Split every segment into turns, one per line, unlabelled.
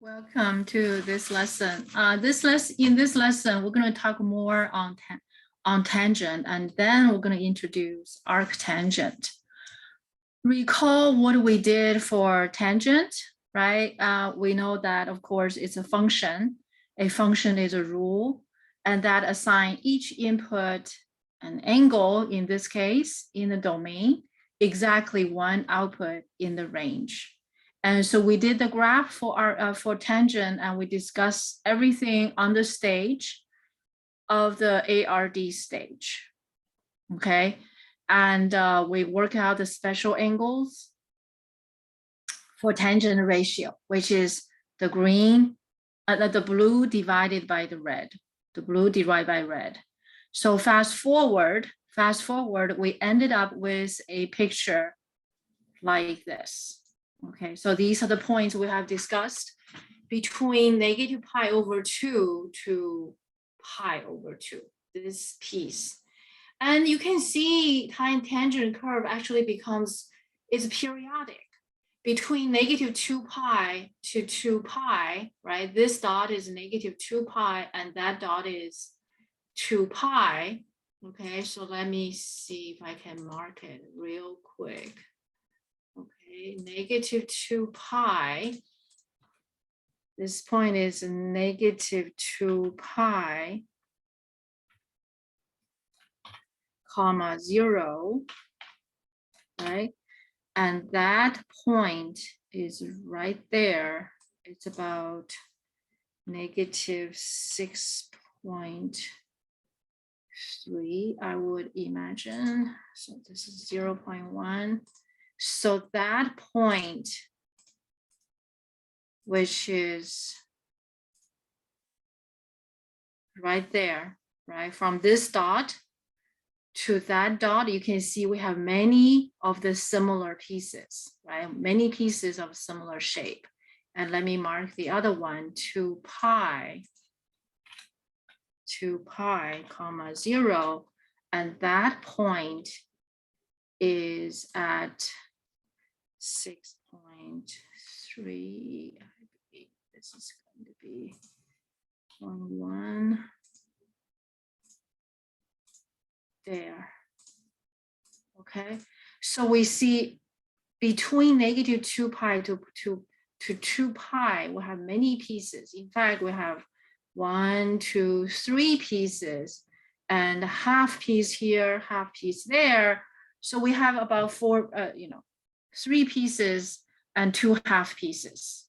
Welcome to this lesson. In this lesson, we're going to talk more on tangent, and then we're going to introduce arctangent. Recall what we did for tangent, right? We know that, of course, it's a function. A function is a rule, and that assign each input an angle, in this case, in the domain, exactly one output in the range. And so we did the graph for tangent, and we discussed everything on the stage of the ARD stage, okay? And we work out the special angles for tangent ratio, which is the green, the blue divided by the red, So fast forward, we ended up with a picture like this. Okay, so these are the points we have discussed between -pi/2 to pi/2, this piece. And you can see tangent curve actually is periodic between -2 pi to 2 pi, right? This dot is -2 pi and that dot is 2 pi. Okay, so let me see if I can mark it real quick. Okay, -2 pi. This point is -2 pi, comma 0, right? And that point is right there. It's about -6.3, I would imagine. So this is 0.1. So that point, which is right there, right? From this dot to that dot, you can see we have many of the similar pieces, right? Many pieces of similar shape. And let me mark the other one, 2 pi, comma 0. And that point is at 6.3, I believe this is going to be 1 there. Okay, so we see between -2 pi to 2 pi, we have many pieces. In fact, we have 1, 2, 3 pieces, and half piece here, half piece there. So we have about 3 pieces and 2 half pieces.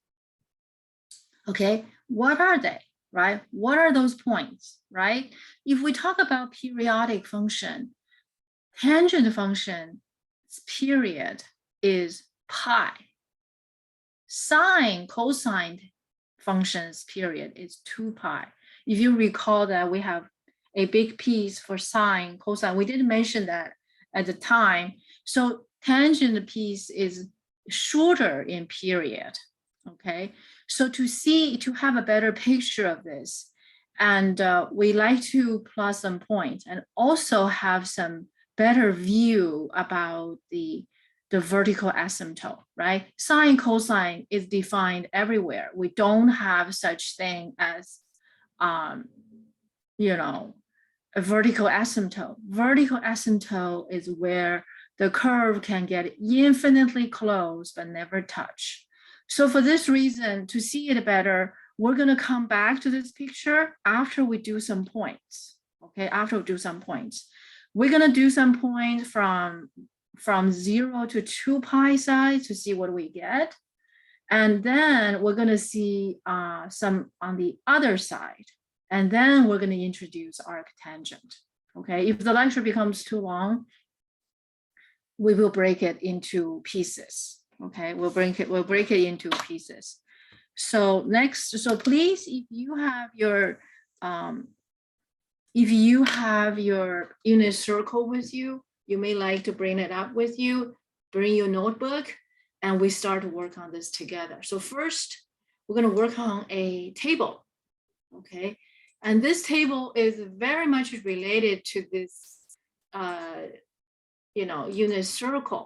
Okay, what are they, right? What are those points, right? If we talk about periodic function, tangent function period is pi. Sine, cosine functions period is 2 pi. If you recall that we have a big piece for sine, cosine, we didn't mention that at the time. So tangent piece is shorter in period, okay? So to have a better picture of this, and we like to plot some points and also have some better view about the vertical asymptote, right? Sine, cosine is defined everywhere. We don't have such thing as, a vertical asymptote. Vertical asymptote is where the curve can get infinitely close but never touch. So for this reason, to see it better, we're going to come back to this picture after we do some points. Okay, after we do some points. We're going to do some points from 0 to 2 pi side to see what we get. And then we're going to see some on the other side. And then we're going to introduce arctangent. Okay, if the lecture becomes too long, we will break it into pieces. Okay, we'll break it into pieces. So next, so please, if you have your unit circle with you, you may like to bring it up with you, bring your notebook, and we start to work on this together. So first, we're going to work on a table, okay? And this table is very much related to this, unit circle,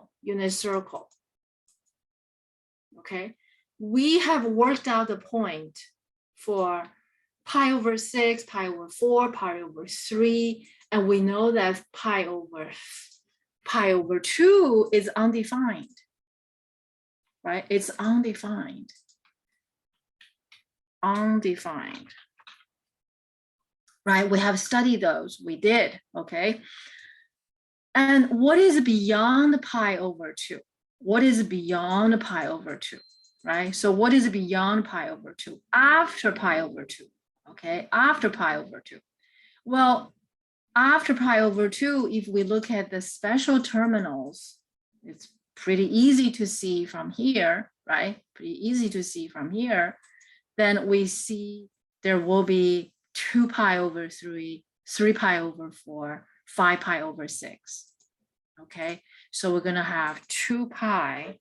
okay? we have worked out the point for pi over 6, pi over 4, pi over 3, and we know that pi over 2 is undefined, right? It's undefined. Undefined. Right? We have studied those. We did, okay? And what is beyond pi over 2? What is beyond pi over 2? Right? So what is beyond pi over 2? After pi over 2, okay? After pi over 2. Well, after pi over 2, if we look at the special terminals, it's pretty easy to see from here, right? Pretty easy to see from here. Then we see there will be 2 pi over 3, 3 pi over 4, 5 pi over 6. Okay, so we're going to have 2 pi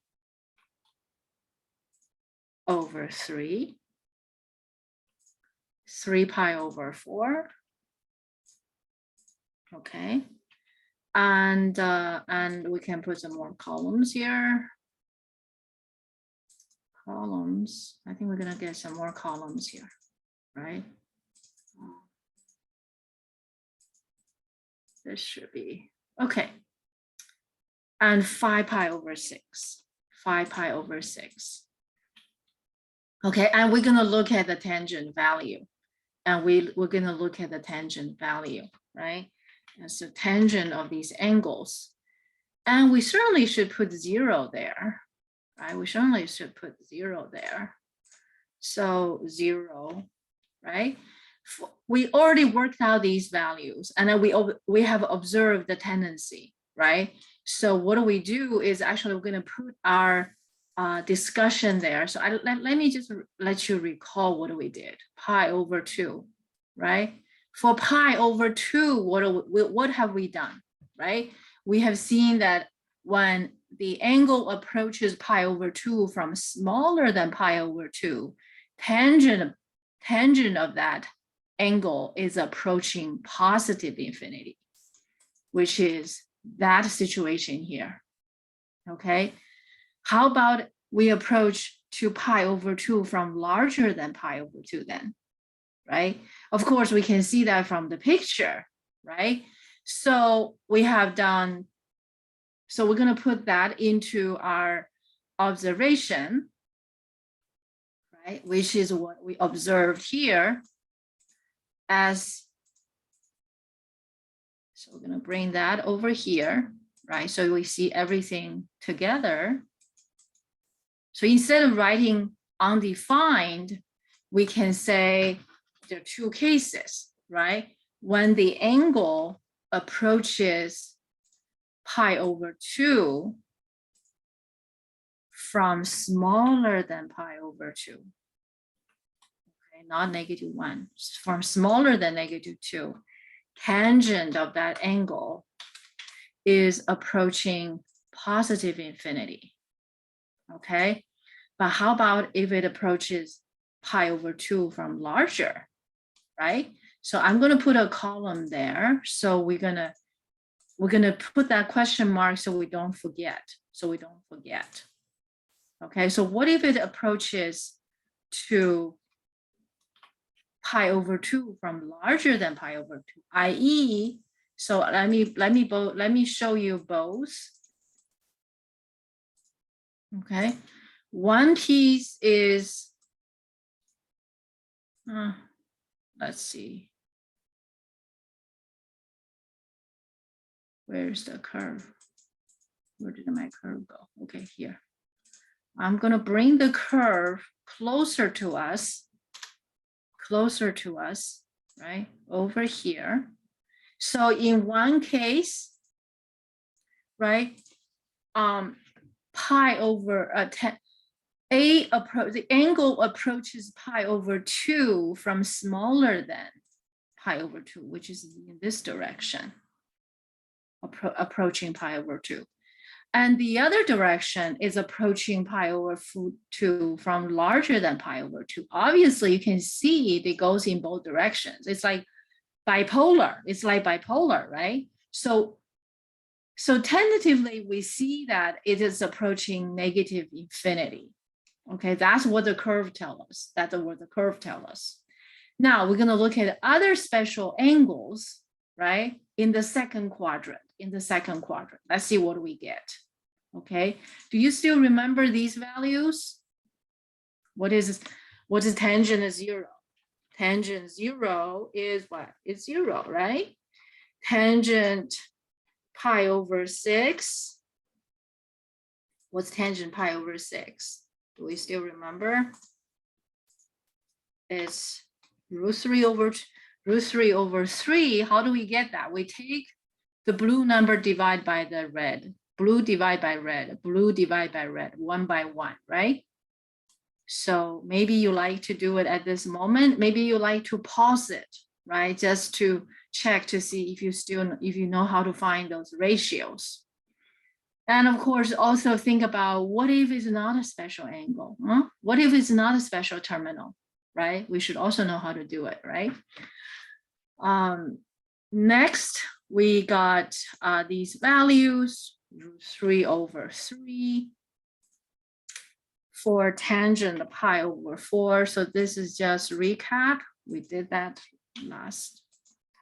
over 3, 3 pi over 4. Okay, and we can put some more columns here. Columns. I think we're going to get some more columns here, right? This should be okay. And 5 pi over 6, 5 pi over 6. Okay, and we're going to look at the tangent value, and we're going to look at the tangent value, right? That's the tangent of these angles. And we certainly should put 0 there, right? We certainly should put 0 there. So 0, right? We already worked out these values, and then we have observed the tendency, right? So what do we do is actually we're going to put our discussion there. So let me just let you recall what we did. Pi over 2, right? For pi over 2, what have we done, right? We have seen that when the angle approaches pi over 2 from smaller than pi over 2, tangent of that angle is approaching positive infinity, which is that situation here. Okay, how about we approach to pi over 2 from larger than pi over 2 then, right? Of course, we can see that from the picture, right? So we have done, so we're going to put that into our observation, right? Which is what we observed here as, so we're going to bring that over here, right? So we see everything together. So instead of writing undefined, we can say there are 2 cases, right? When the angle approaches pi over 2 from smaller than pi over 2, okay, not -1, from smaller than -2, tangent of that angle is approaching positive infinity, okay? But how about if it approaches pi over 2 from larger, right? So I'm going to put a column there. So we're going to put that question mark so we don't forget. Okay, so what if it approaches to pi over 2 from larger than pi over 2, i.e., so let me show you both. Okay, one piece is, let's see, where's the curve? Where did my curve go? Okay, here. I'm going to bring the curve closer to us, right, over here. So in one case, right, pi over the angle approaches pi over 2 from smaller than pi over 2, which is in this direction, approaching pi over 2. And the other direction is approaching pi over 2 from larger than pi over 2. Obviously, you can see it goes in both directions. It's like bipolar. Right? So tentatively, we see that it is approaching negative infinity. Okay, that's what the curve tells us. That's what the curve tells us. Now we're gonna look at other special angles, right? In the second quadrant, Let's see what we get, okay? Do you still remember these values? What is tangent of 0? Tangent 0 is what? It's 0, right? Tangent pi over 6. What's tangent pi over 6? Do we still remember? It's root 3 over 3. How do we get that? We take the blue number divided by the red. Blue divide by red. Blue divide by red. 1 by 1, right? So maybe you like to do it at this moment. Maybe you like to pause it, right? Just to check to see if you know how to find those ratios. And of course, also think about what if it's not a special angle? Huh? What if it's not a special terminal, right? We should also know how to do it, right? Next, we got these values, root 3 over 3. For tangent pi over 4. So this is just recap. We did that last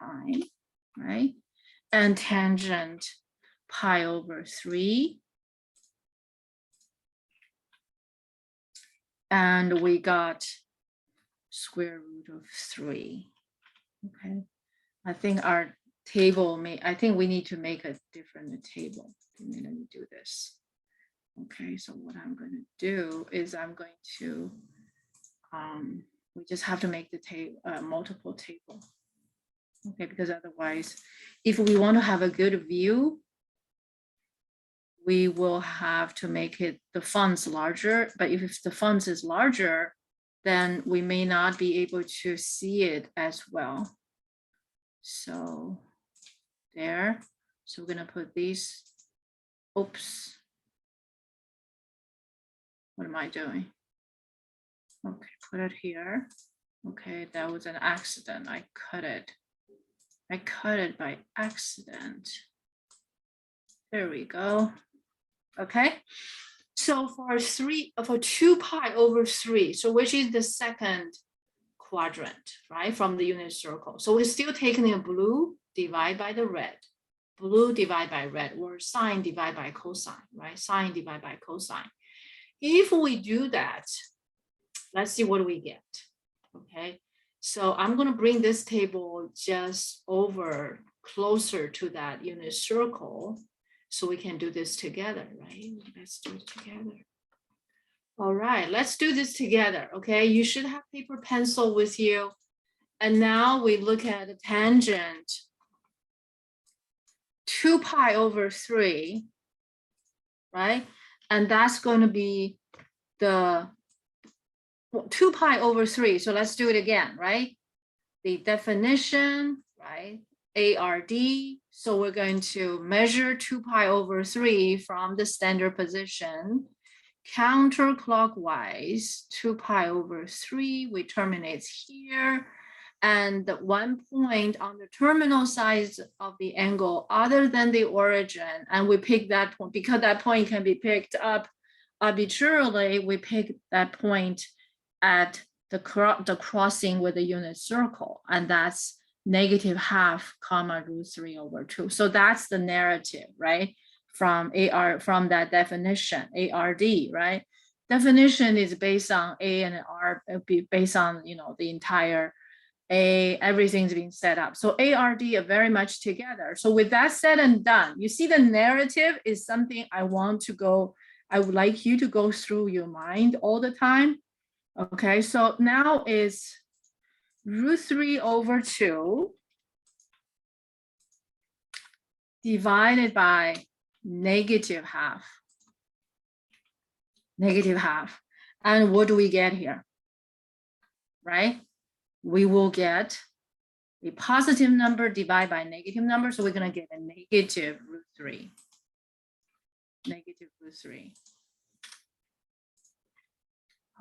time, right? And tangent pi over 3. And we got square root of 3. Okay. I think our table I think we need to make a different table. Let me do this. Okay, so what I'm going to do is I'm going to, we just have to make the multiple table. Okay, because otherwise, if we want to have a good view, we will have to make the fonts larger. But if the fonts is larger, then we may not be able to see it as well. So there, so we're going to put these, oops. What am I doing? Okay, put it here. Okay, that was an accident. I cut it by accident. There we go. Okay, so for 2 pi over 3, so which is the second quadrant, right, from the unit circle. So we're still taking a blue divide by the red, blue divide by red, or sine divide by cosine, right? Sine divide by cosine. If we do that, let's see what we get, okay? So I'm gonna bring this table just over closer to that unit circle so we can do this together, right? Let's do it together. All right, let's do this together, okay? You should have paper pencil with you. And now we look at the tangent 2 pi over 3, right? And that's going to be the 2 pi over 3. So let's do it again, right? The definition, right? ARD. So we're going to measure 2 pi over 3 from the standard position. Counterclockwise, 2 pi over 3. We terminate here. And the one point on the terminal side of the angle other than the origin, and we pick that point because that point can be picked up arbitrarily. We pick that point at the crossing with the unit circle, and that's -½ comma root 3 over 2. So that's the narrative, right? From that definition, ARD, right? Definition is based on A and R, based on the entire everything's being set up. So ARD are very much together. So with that said and done, you see the narrative is something I would like you to go through your mind all the time. Okay, so now is root 3 over 2 divided by -½ And what do we get here? Right? We will get a positive number divided by a negative number. So we're going to get a negative root 3. Negative root 3.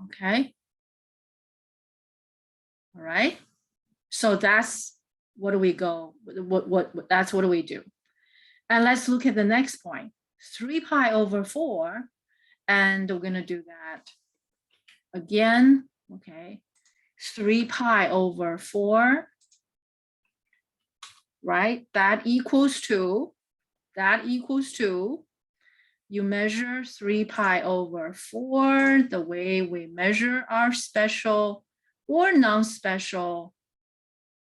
Okay. All right. So that's what do we go? That's what do we do? And let's look at the next point. 3 pi over 4. And we're going to do that again, okay, 3 pi over 4, right? That equals to, you measure 3 pi over 4 the way we measure our special or non-special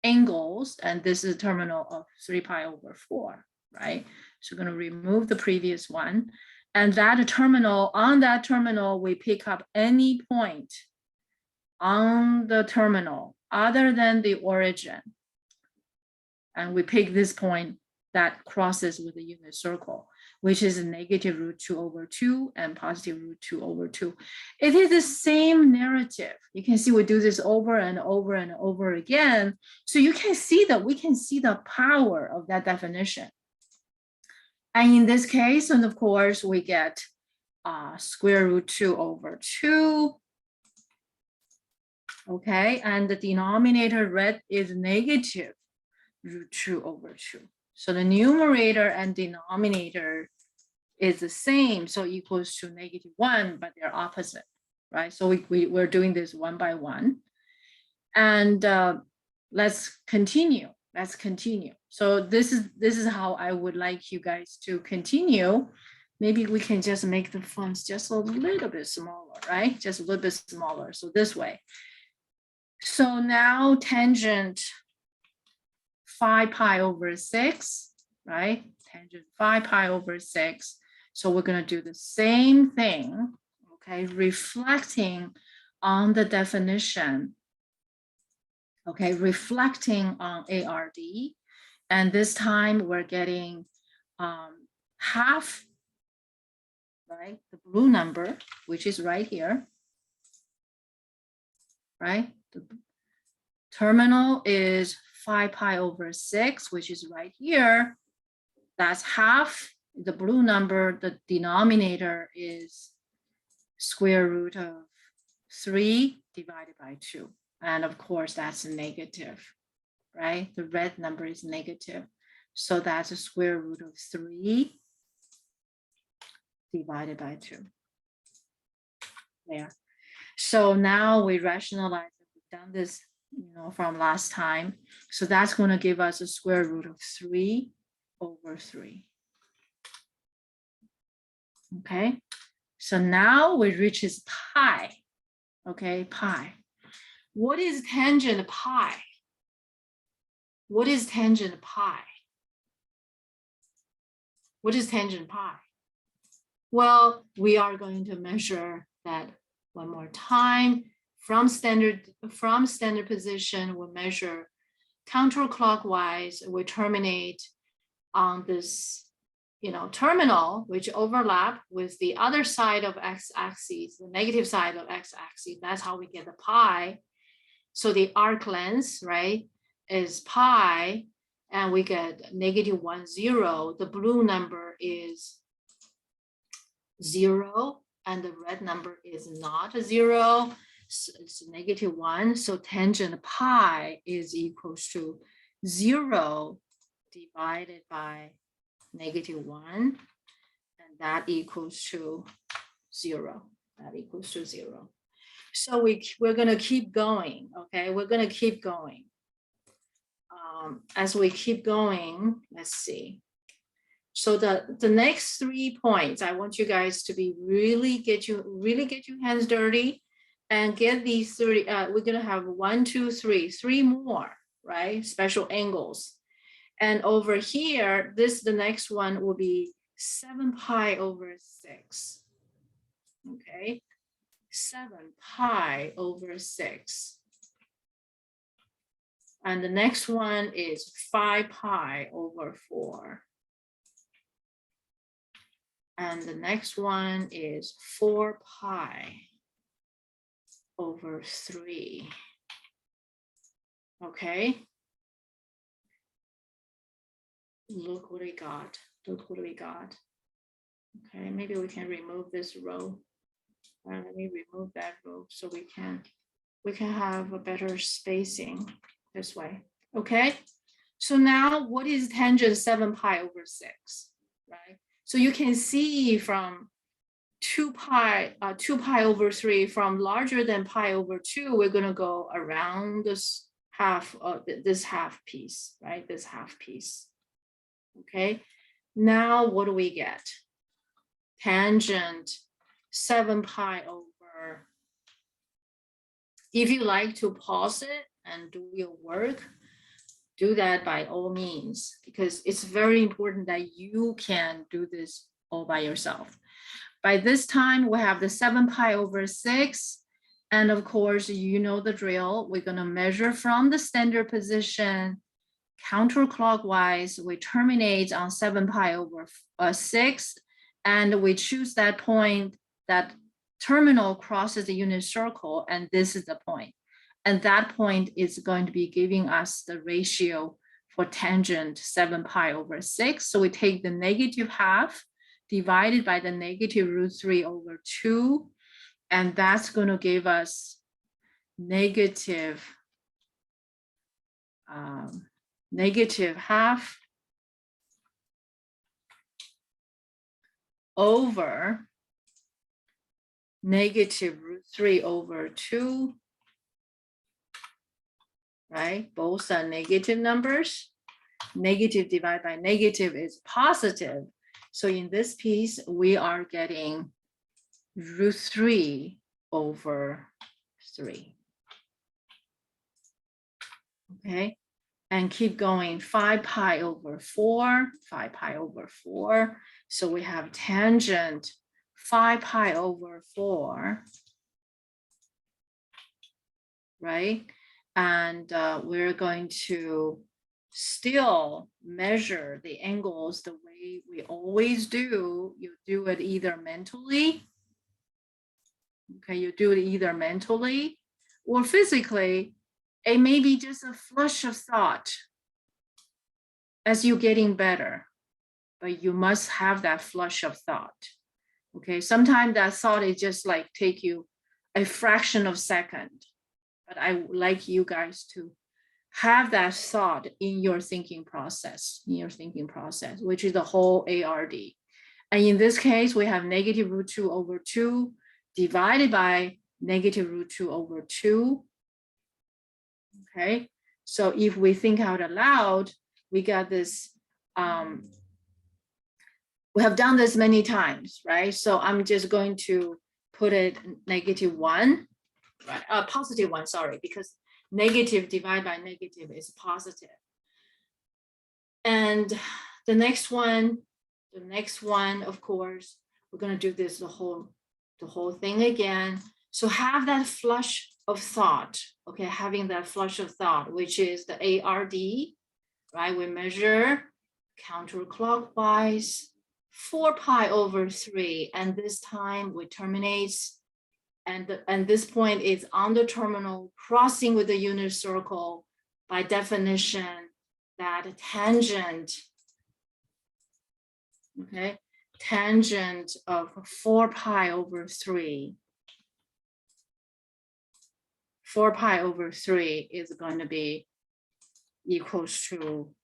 angles, and this is a terminal of 3 pi over 4, right? So we're going to remove the previous one. And that terminal, on that terminal, we pick up any point on the terminal other than the origin. And we pick this point that crosses with the unit circle, which is a negative root 2 over 2 and positive root 2 over 2. It is the same narrative. You can see we do this over and over and over again. So you can see that we can see the power of that definition. And in this case, and of course, we get square root 2 over 2. Okay, and the denominator read is negative root 2 over 2. So the numerator and denominator is the same, so equals to -1, but they're opposite, right? So we're doing this one by one. And let's continue. So this is how I would like you guys to continue. Maybe we can just make the fonts just a little bit smaller, right? Just a little bit smaller, so this way. So now tangent 5 pi over 6, right? Tangent 5 pi over 6. So we're going to do the same thing, okay? Reflecting on the definition, okay? Reflecting on ARD. And this time we're getting half, right? The blue number, which is right here, right? The terminal is 5 pi over 6, which is right here. That's half the blue number. The denominator is square root of 3 divided by 2. And of course, that's negative, right? The red number is negative. So that's a square root of 3 divided by 2. There. So now we rationalize it. We've done this, from last time. So that's going to give us a square root of 3 over 3. Okay. So now we reach is pi. Okay, pi. What is tangent pi? What is tangent pi? What is tangent pi? Well, we are going to measure that one more time. From standard position, we'll measure counterclockwise. We terminate on this, terminal, which overlap with the other side of x-axis, the negative side of x-axis. That's how we get the pi. So the arc length, right, is pi, and we get -1, 0. The blue number is 0, and the red number is not 0. So it's -1. So tangent pi is equals to 0 divided by -1, and that equals to 0. That equals to 0. So we're going to keep going, okay? We're going to keep going. As we keep going, let's see. So the next 3 points, I want you guys to be really get your hands dirty and get these 30. We're going to have 1, 2, 3 more, right? Special angles. And over here, the next one will be 7 pi over 6. Okay, 7 pi over 6. And the next one is 5 pi over 4. And the next one is 4 pi over 3. Okay. Look what we got. Look what we got. Okay, maybe we can remove this row. Let me remove that row so we can have a better spacing this way. Okay. So now what is tangent 7 pi over 6? Right. So you can see from 2 pi over 3 from larger than pi over 2, we're going to go around this half piece, right? This half piece. Okay. Now what do we get? Tangent 7 pi over. If you like to pause it and do your work, do that by all means, because it's very important that you can do this all by yourself. By this time, we have the 7 pi over 6. And of course, you know the drill. We're going to measure from the standard position counterclockwise. We terminate on 7 pi over 6. And we choose that point, that terminal crosses the unit circle. And this is the point. And that point is going to be giving us the ratio for tangent 7 pi over 6. So we take the negative half divided by the negative √3 over 2, and that's going to give us negative half over negative √3 over 2, right? Both are negative numbers. Negative divided by negative is positive. So in this piece, we are getting √3 over 3. Okay, and keep going, 5 pi over 4, 5 pi over 4. So we have tangent 5 pi over 4, right? And we're going to still measure the angles the way we always do. You do it either mentally, okay, you do it either mentally or physically. It may be just a flush of thought as you're getting better, but you must have that flush of thought. Okay, sometimes that thought is just like take you a fraction of a second, but I would like you guys to have that thought in your thinking process, which is the whole ARD. And in this case, we have negative √2 over 2 divided by negative √2 over 2. Okay, so if we think out aloud, we got this, we have done this many times, right? So I'm just going to put it -1, right? +1, sorry, because negative divided by negative is positive. And the next one, of course, we're going to do this the whole thing again. So have that flush of thought, okay, having that flush of thought, which is the ARD, right? We measure counterclockwise 4 pi over 3, and this time we terminate, and this point is on the terminal crossing with the unit circle. By definition, that tangent, okay, tangent of 4 pi over 3, 4 pi over 3 is going to be equals to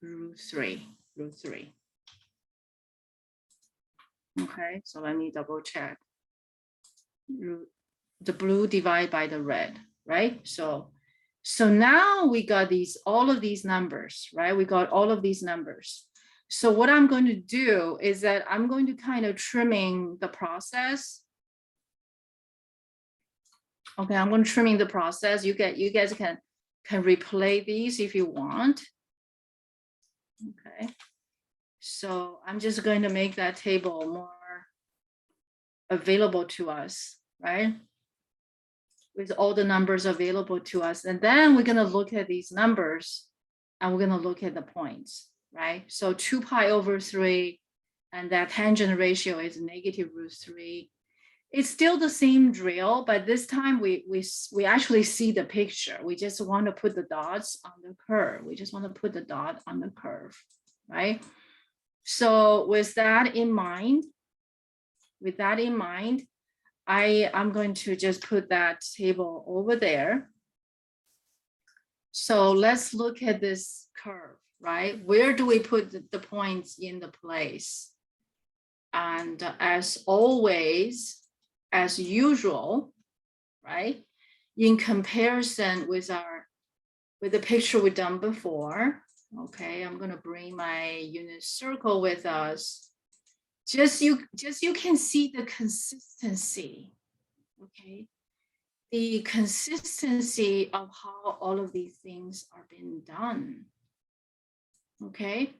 √3. Okay, so let me double check. The blue divided by the red, right? So now we got all of these numbers, right? We got all of these numbers. So what I'm going to do is that I'm going to kind of trimming the process. Okay, I'm going to trimming the process. You guys can replay these if you want. Okay. So I'm just going to make that table more available to us, right? With all the numbers available to us. And then we're going to look at these numbers and we're going to look at the points, right? So 2 pi over 3, and that tangent ratio is -√3. It's still the same drill, but this time we actually see the picture. We just want to put the dots on the curve. We just want to put the dot on the curve, right? So with that in mind, I'm going to just put that table over there. So let's look at this curve, right? Where do we put the points in the place? And as always, as usual, right? In comparison with the picture we've done before, okay, I'm gonna bring my unit circle with us. Just you can see the consistency, okay? The consistency of how all of these things are being done, okay?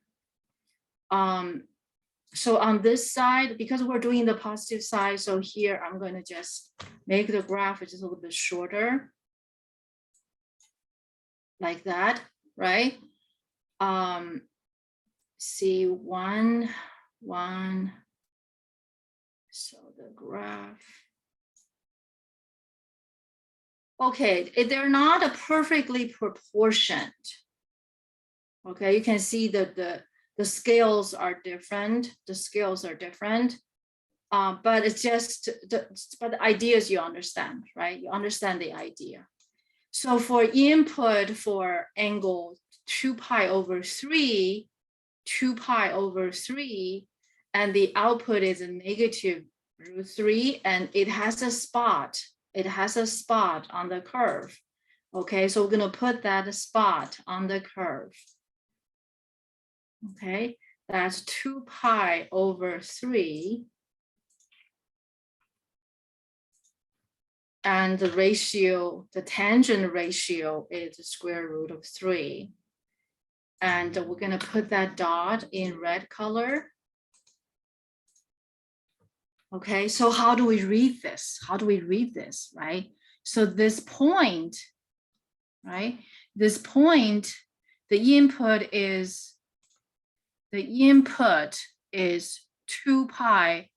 So on this side, because we're doing the positive side, so here I'm going to just make the graph just a little bit shorter, like that, right? See one, so the graph. Okay, they're not perfectly proportioned. Okay, you can see that the scales are different. The scales are different. But it's just, but the ideas you understand, right? You understand the idea. So for input for angle 2 pi over 3, 2 pi over 3, and the output is a negative root 3, and it has a spot. It has a spot on the curve. Okay, so we're going to put that spot on the curve. Okay, that's 2 pi over 3. And the ratio, the tangent ratio is the square root of 3. And we're going to put that dot in red color. Okay, so how do we read this? How do we read this, right? So this point, right? This point, the input is 2 pi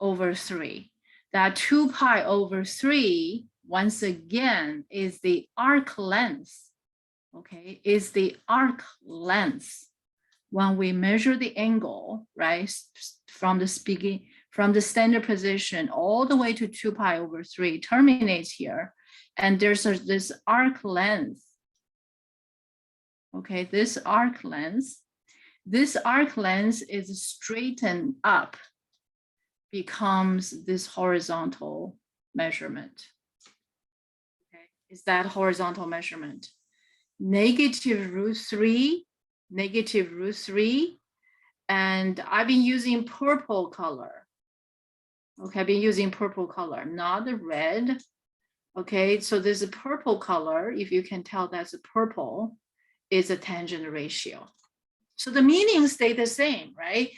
over 3. That 2 pi over 3, once again, is the arc length, okay, is the arc length. When we measure the angle, right, from the standard position all the way to 2 pi over 3 terminates here, and there's this arc length, okay, this arc length is straightened up, becomes this horizontal measurement. Okay, is that horizontal measurement? Negative root 3, and I've been using purple color. Okay, I've been using purple color, not the red. Okay, so there's a purple color, if you can tell that's a purple, is a tangent ratio. So the meanings stay the same, right?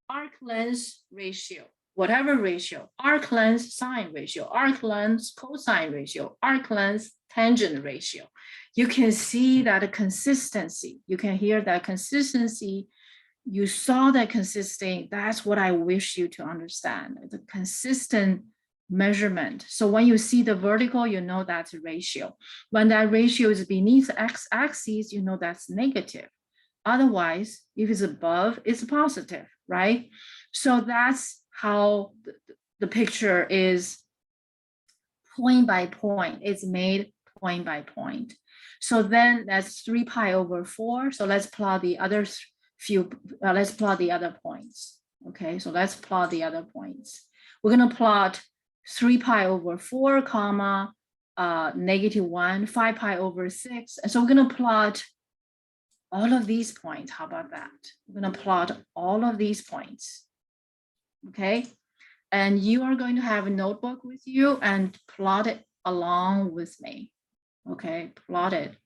Arc length ratio, whatever ratio, arc length sine ratio, arc length cosine ratio, arc length tangent ratio. You can see that consistency. You can hear that consistency. You saw that consistency. That's what I wish you to understand, the consistent measurement. So when you see the vertical, you know that's a ratio. When that ratio is beneath x-axis, you know that's negative. Otherwise, if it's above, it's positive, right? So that's how the picture is point by point. It's made point by point. So then that's 3 pi over 4. So let's plot the other let's plot the other points. Okay, so let's plot the other points. We're going to plot 3 pi over 4, comma, -1, 5 pi over 6. And so we're going to plot all of these points. How about that? We're going to plot all of these points. Okay, and you are going to have a notebook with you and plot it along with me. Okay, plot it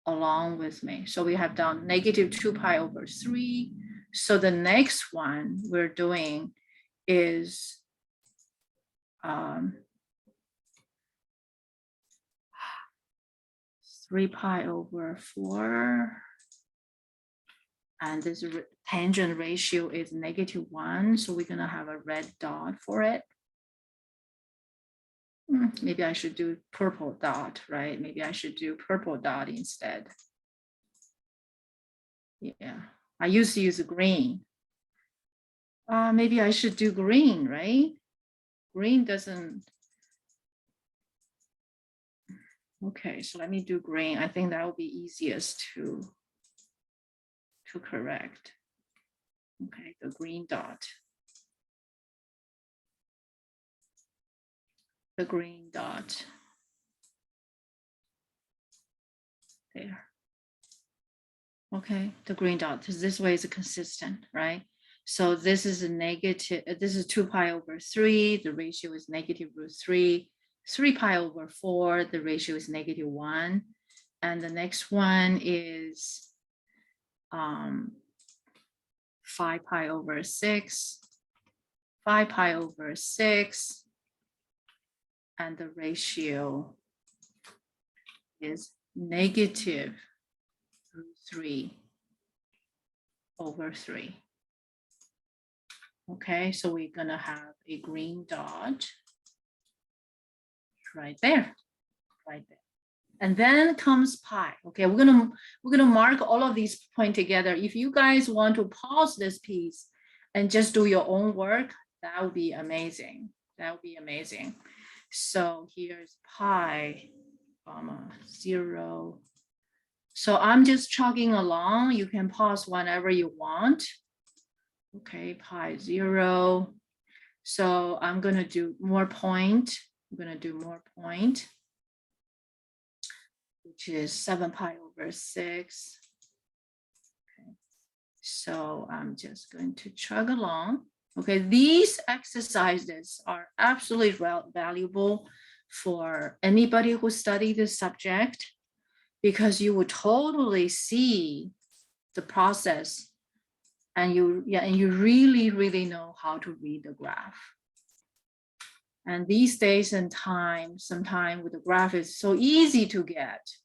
along with me. So we have done -2 pi over 3. So the next one we're doing is 3 pi over 4. And this tangent ratio is -1. So we're going to have a red dot for it. Maybe I should do purple dot, right? Maybe I should do purple dot instead. Yeah, I used to use green. Maybe I should do green, right? Green doesn't. Okay, so let me do green. I think that will be easiest to correct. Okay, the green dot. the green dot there. Okay, the green dot, this way is consistent, right? So this is a negative, this is 2 pi over 3, the ratio is -√3, 3 pi over 4, the ratio is -1. And the next one is 5 pi over 6, 5 pi over 6, and the ratio is -√3 over 3. Okay, so we're gonna have a green dot right there, right there. And then comes pi. Okay, we're gonna mark all of these points together. If you guys want to pause this piece and just do your own work, that would be amazing. That would be amazing. So here's pi, 0. So I'm just chugging along. You can pause whenever you want. Okay, pi 0. So I'm gonna do more point. I'm gonna do more point, which is 7 pi over 6. Okay. So I'm just going to chug along. Okay, these exercises are absolutely valuable for anybody who study this subject, because you will totally see the process, and you really know how to read the graph. And these days and time, sometimes with the graph is so easy to get,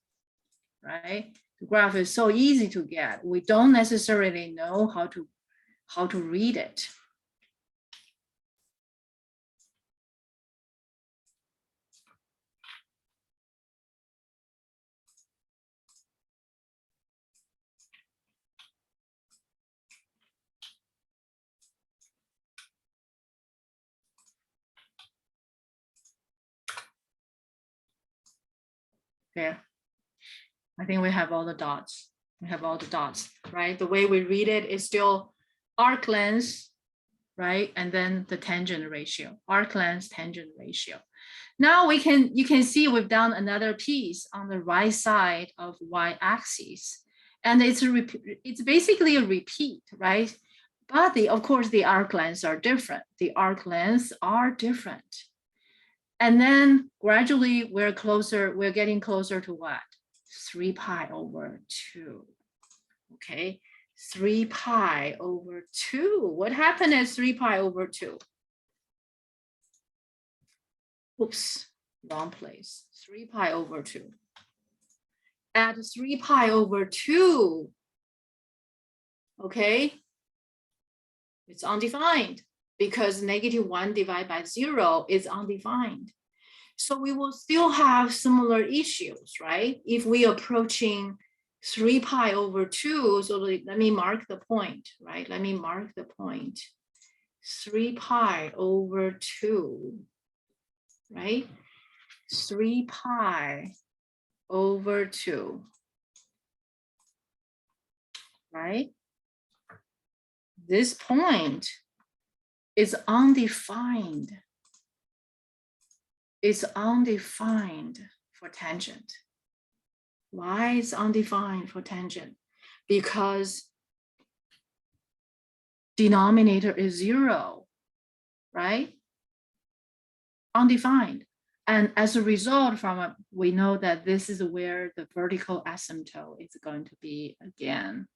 right? The graph is so easy to get. We don't necessarily know how to read it. There. I think we have all the dots. We have all the dots, right? The way we read it is still arc length, right? And then the tangent ratio, arc length, tangent ratio. Now you can see we've done another piece on the right side of y-axis, and it's basically a repeat, right? But of course the arc lengths are different. The arc lengths are different. And then gradually we're getting closer to what? 3 pi over 2. Okay, 3 pi over 2. What happened at 3 pi over 2? Oops, wrong place. 3 pi over 2. At 3 pi over 2, okay, it's undefined, because -1 divided by 0 is undefined. So we will still have similar issues, right? If we approaching 3 pi over 2, so let me mark the point, right? Let me mark the point. 3 pi over 2, right? 3 pi over 2, right? This point is undefined. It's undefined for tangent. Why is undefined for tangent? Because denominator is 0, right? Undefined. And as a result from it, we know that this is where the vertical asymptote is going to be again.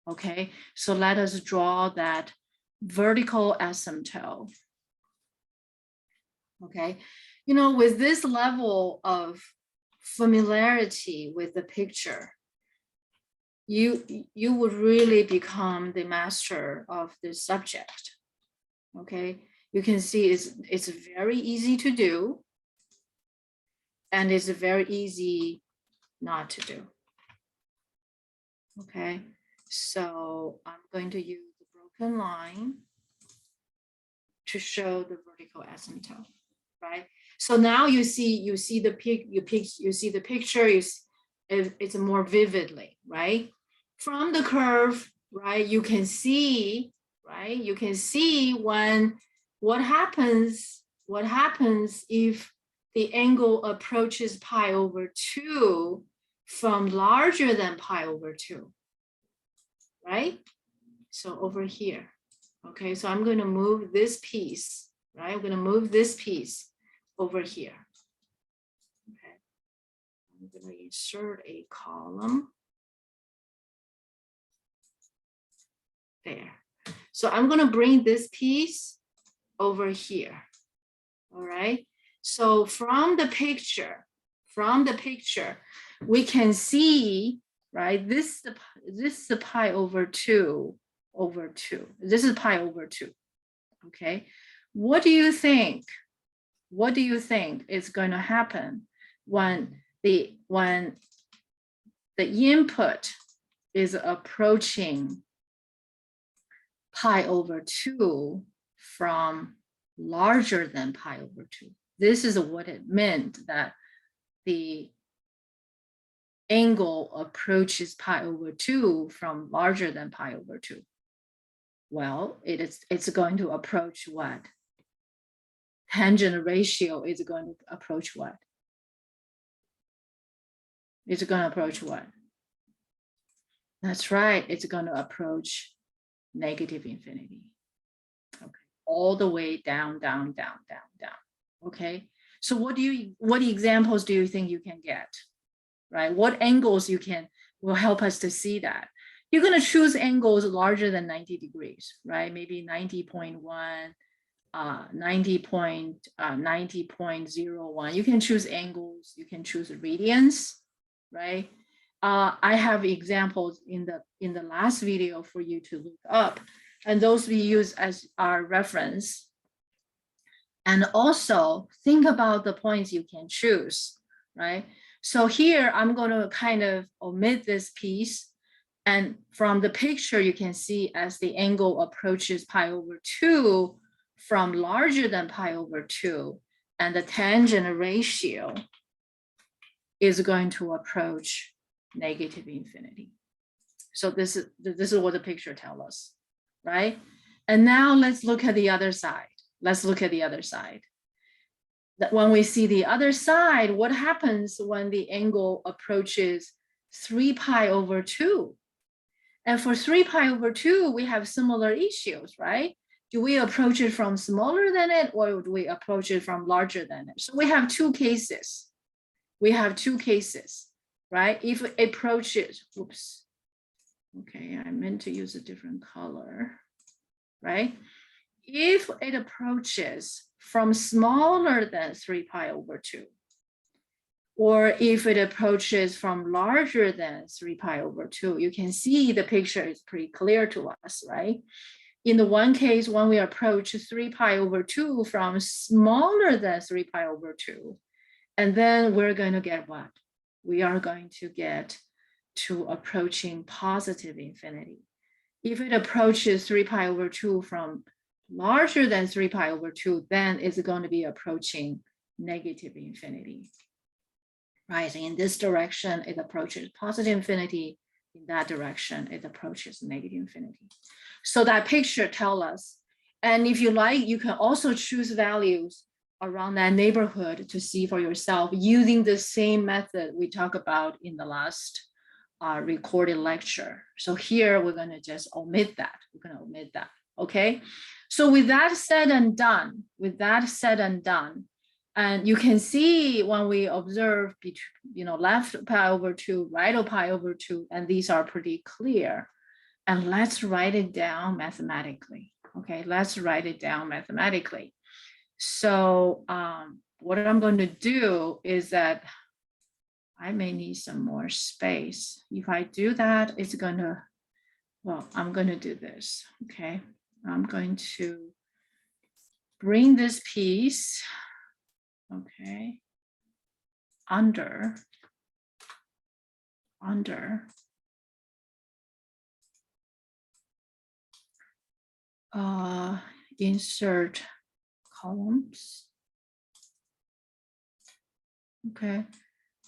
Okay, so let us draw that vertical asymptote. Okay, you know, with this level of familiarity with the picture, you would really become the master of this subject. Okay, you can see it's very easy to do, and it's very easy not to do. Okay, so I'm going to use the broken line to show the vertical asymptote, right? So now you see the picture is it's more vividly, right? From the curve, right? You can see, right? You can see when what happens if the angle approaches pi over 2 from larger than pi over 2, right? So over here, okay, so I'm going to move this piece, right? I'm going to move this piece over here. Okay, I'm going to insert a column there. So I'm going to bring this piece over here. All right. So from the picture, we can see, right? This is the pi over 2 over 2. This is pi over 2. Okay. What do you think? What do you think is going to happen when the input is approaching pi over 2 from larger than pi over 2? This is what it meant, that the angle approaches pi over 2 from larger than pi over 2. Well, it's going to approach what? Tangent ratio is going to approach what? It's going to approach what? That's right, it's going to approach negative infinity. Okay, all the way down, down, down, down, down. Okay, so what examples do you think you can get, right? What angles will help us to see that? You're going to choose angles larger than 90 degrees, right? Maybe 90.1, 90.01. You can choose angles, you can choose radians, right? I have examples in the last video for you to look up, and those we use as our reference. And also think about the points you can choose, right? So here I'm going to kind of omit this piece, and from the picture you can see as the angle approaches pi over 2 from larger than pi over 2, and the tangent ratio is going to approach negative infinity. So this is what the picture tells us, right? And now let's look at the other side. Let's look at the other side. That when we see the other side, what happens when the angle approaches 3 pi over 2? And for 3 pi over 2, we have similar issues, right? Do we approach it from smaller than it, or do we approach it from larger than it? So we have two cases. We have two cases, right? If it approaches, oops. Okay, I meant to use a different color, right? If it approaches from smaller than 3 pi over 2, or if it approaches from larger than 3 pi over 2, you can see the picture is pretty clear to us, right? In the one case, when we approach 3 pi over 2 from smaller than 3 pi over 2, and then we're going to get what? We are going to get to approaching positive infinity. If it approaches 3 pi over 2 from larger than 3 pi over 2, then it's going to be approaching negative infinity. Right, in this direction, it approaches positive infinity. In that direction, it approaches negative infinity. So that picture tells us, and if you like, you can also choose values around that neighborhood to see for yourself using the same method we talked about in the last recorded lecture. So here we're going to just omit that. We're going to omit that. Okay. So with that said and done, and you can see when we observe between, left pi over 2, right of pi over 2, and these are pretty clear. And let's write it down mathematically. Okay, let's write it down mathematically. So what I'm going to do is that I may need some more space. If I do that, it's going to, well, I'm going to do this. Okay, I'm going to bring this piece, okay, under insert columns. Okay,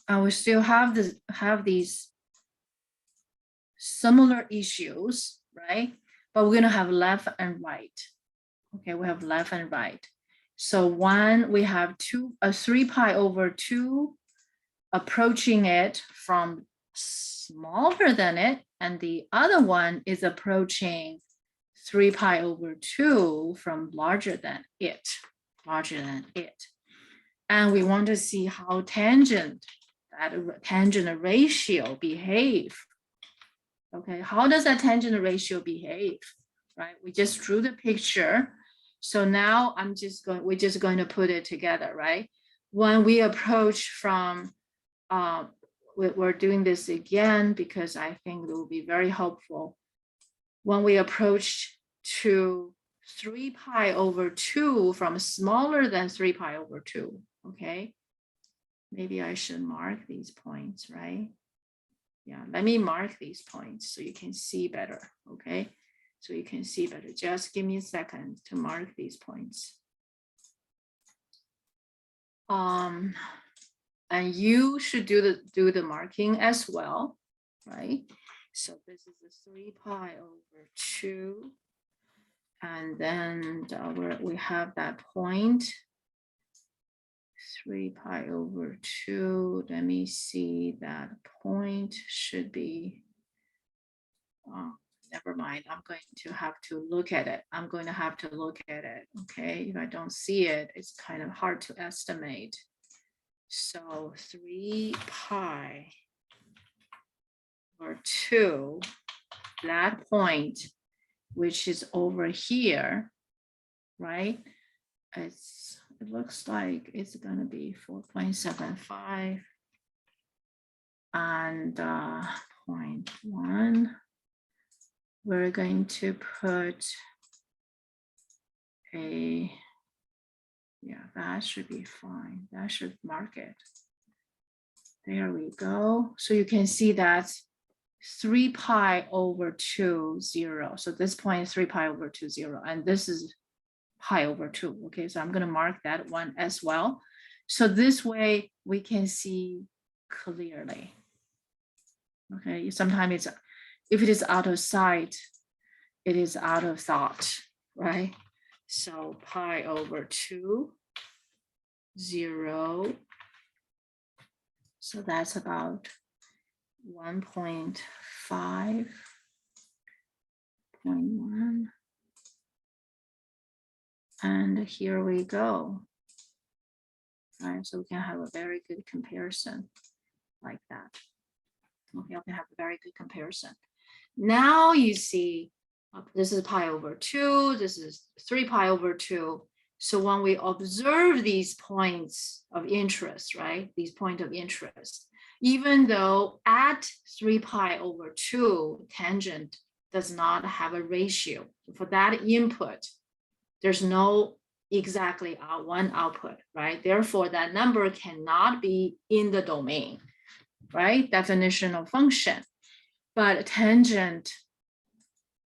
and we still have these similar issues, right? But we're gonna have left and right. Okay, we have left and right. So one, we have 3 pi over 2 approaching it from smaller than it, and the other one is approaching 3 pi over 2 from larger than it. And we want to see how tangent ratio behave. Okay, how does that tangent ratio behave? Right, we just drew the picture. So now we're just going to put it together, right? When we approach from, we're doing this again because I think it will be very helpful. When we approach to 3 pi over 2 from smaller than 3 pi over 2, okay? Maybe I should mark these points, right? Yeah, let me mark these points so you can see better, okay? So you can see better. Just give me a second to mark these points. And you should do the marking as well, right? So this is a 3 pi over 2. And then we have that point, 3 pi over 2. Let me see, that point should be, never mind, I'm going to have to look at it. Okay? If I don't see it, it's kind of hard to estimate. So 3 pi over 2, that point, which is over here, right? It looks like it's gonna be 4.75 and 0.1. We're going to put a, yeah, that should be fine. That should mark it. There we go. So you can see that's 3 pi over 2, 0. So this point is 3 pi over 2, 0. And this is pi over 2. Okay, so I'm going to mark that one as well. So this way we can see clearly. Okay, sometimes if it is out of sight, it is out of thought, right? So pi over 2, 0. So that's about 1.5, 0.1. And here we go. All right, so we can have a very good comparison like that. Okay, we can have a very good comparison. Now you see, this is pi over 2, this is 3 pi over 2. So when we observe these points of interest, right, these points of interest, even though at 3 pi over 2, tangent does not have a ratio. For that input, there's no exactly one output, right? Therefore, that number cannot be in the domain, right? Definitional function. But tangent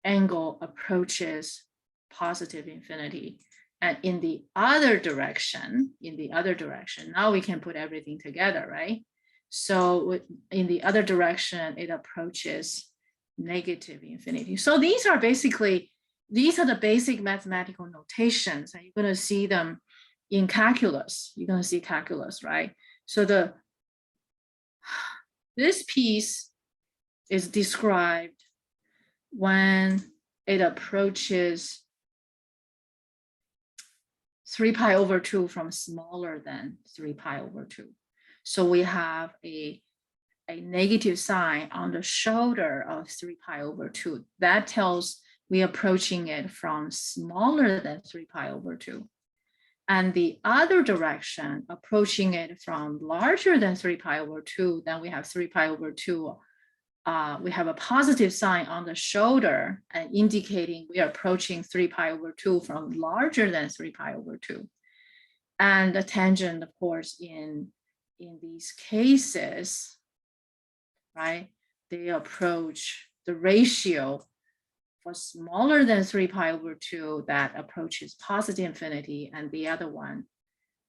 angle approaches positive infinity. And in the other direction, now we can put everything together, right? So in the other direction, it approaches negative infinity. So these are the basic mathematical notations, and you're going to see them in calculus. You're going to see calculus, right? So this piece is described when it approaches 3 pi over 2 from smaller than 3 pi over 2. So we have a negative sign on the shoulder of 3 pi over 2. That tells we're approaching it from smaller than 3 pi over 2. And the other direction, approaching it from larger than 3 pi over 2, then we have 3 pi over 2. We have a positive sign on the shoulder and indicating we are approaching 3 pi over 2 from larger than 3 pi over 2. And the tangent, of course, in these cases, right, they approach the ratio for smaller than 3 pi over 2 that approaches positive infinity, and the other one,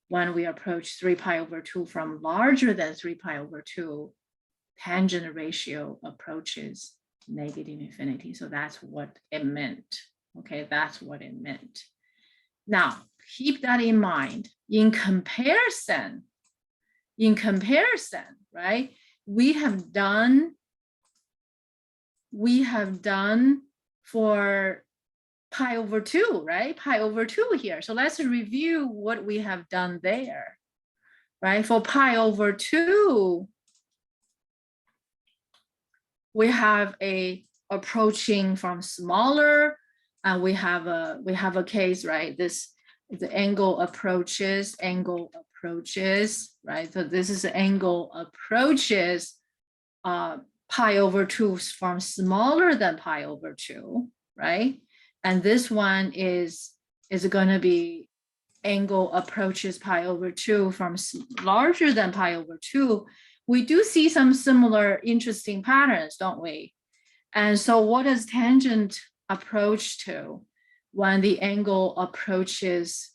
when we approach 3 pi over 2 from larger than 3 pi over 2, tangent ratio approaches negative infinity. So that's what it meant. Okay, that's what it meant. Now, keep that in mind. In comparison, right? We have done for pi over 2, right? Pi over 2 here. So let's review what we have done there, right? For pi over 2, we have a approaching from smaller, and we have a case, right? The angle approaches, right? So this is the angle approaches pi over 2 from smaller than pi over 2, right? And this one is going to be angle approaches pi over 2 from larger than pi over 2. We do see some similar interesting patterns, don't we? And so what does tangent approach to when the angle approaches?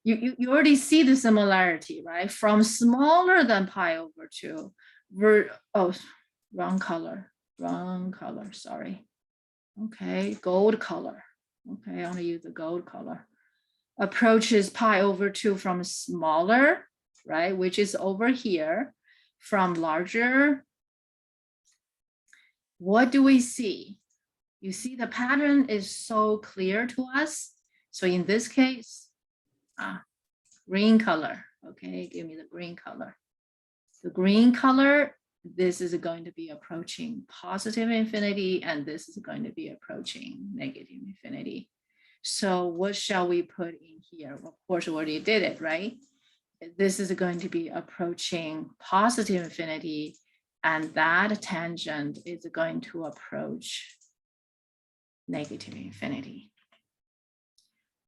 You already see the similarity, right? From smaller than pi over 2, wrong color, sorry. Okay, gold color. Okay, I want to use the gold color. Approaches pi over 2 from smaller, right, which is over here, from larger. What do we see? You see the pattern is so clear to us. So in this case, green color. Okay, give me the green color. The green color, this is going to be approaching positive infinity, and this is going to be approaching negative infinity. So what shall we put in here? Of course, we already did it, right? This is going to be approaching positive infinity, and that tangent is going to approach negative infinity.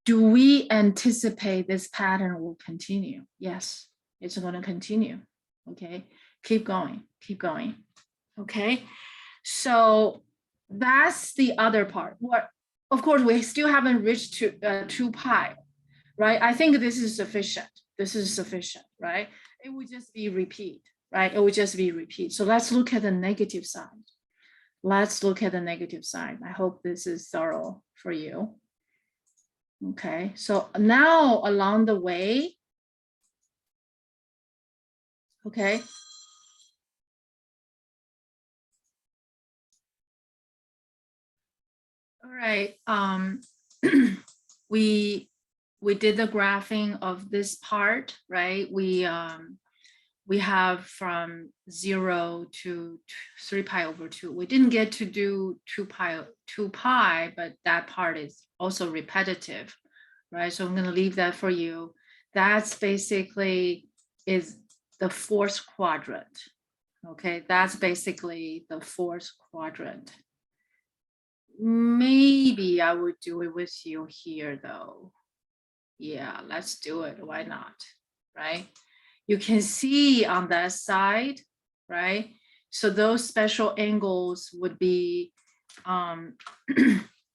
Do we anticipate this pattern will continue? Yes, it's going to continue. Okay, keep going. Okay, so that's the other part. What, of course, we still haven't reached to 2 pi, right? I think this is sufficient. Right? It would just be repeat, right? It would just be repeat. So let's look at the negative side. I hope this is thorough for you. Okay, so now along the way, okay. All right, we did the graphing of this part, right? We have from 0 to 3 pi over 2. We didn't get to do 2 pi, but that part is also repetitive, right? So I'm going to leave that for you. That's basically is the fourth quadrant. Okay, that's basically the fourth quadrant. Maybe I would do it with you here though. Yeah, let's do it. Why not? Right? You can see on that side, right? So those special angles would be,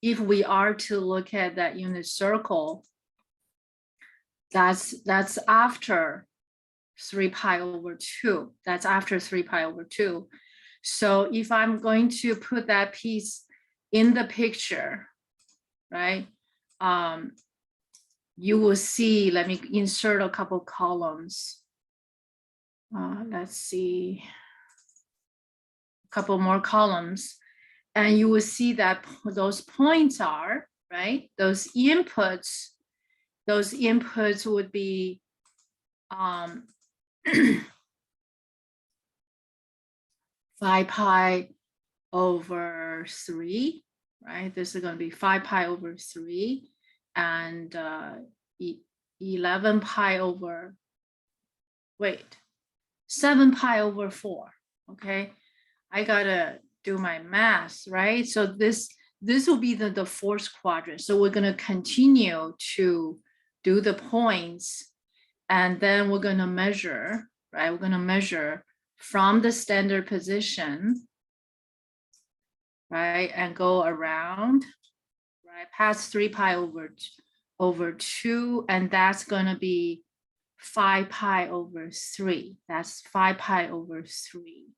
if we are to look at that unit circle, that's after 3 pi over 2. That's after 3 pi over 2. So if I'm going to put that piece in the picture, right? You will see, let me insert a couple columns. Let's see, a couple more columns. And you will see that those points are, right? Those inputs would be 5 pi over 3, right? This is going to be 5 pi over 3 and 11 pi over, 7 pi over 4, okay? I gotta do my math, right? So this will be the fourth quadrant. So we're gonna continue to do the points, and then we're gonna measure, right? We're gonna measure from the standard position, right? And go around, right? Past 3 pi over 2, and that's gonna be 5 pi over 3. That's 5 pi over 3.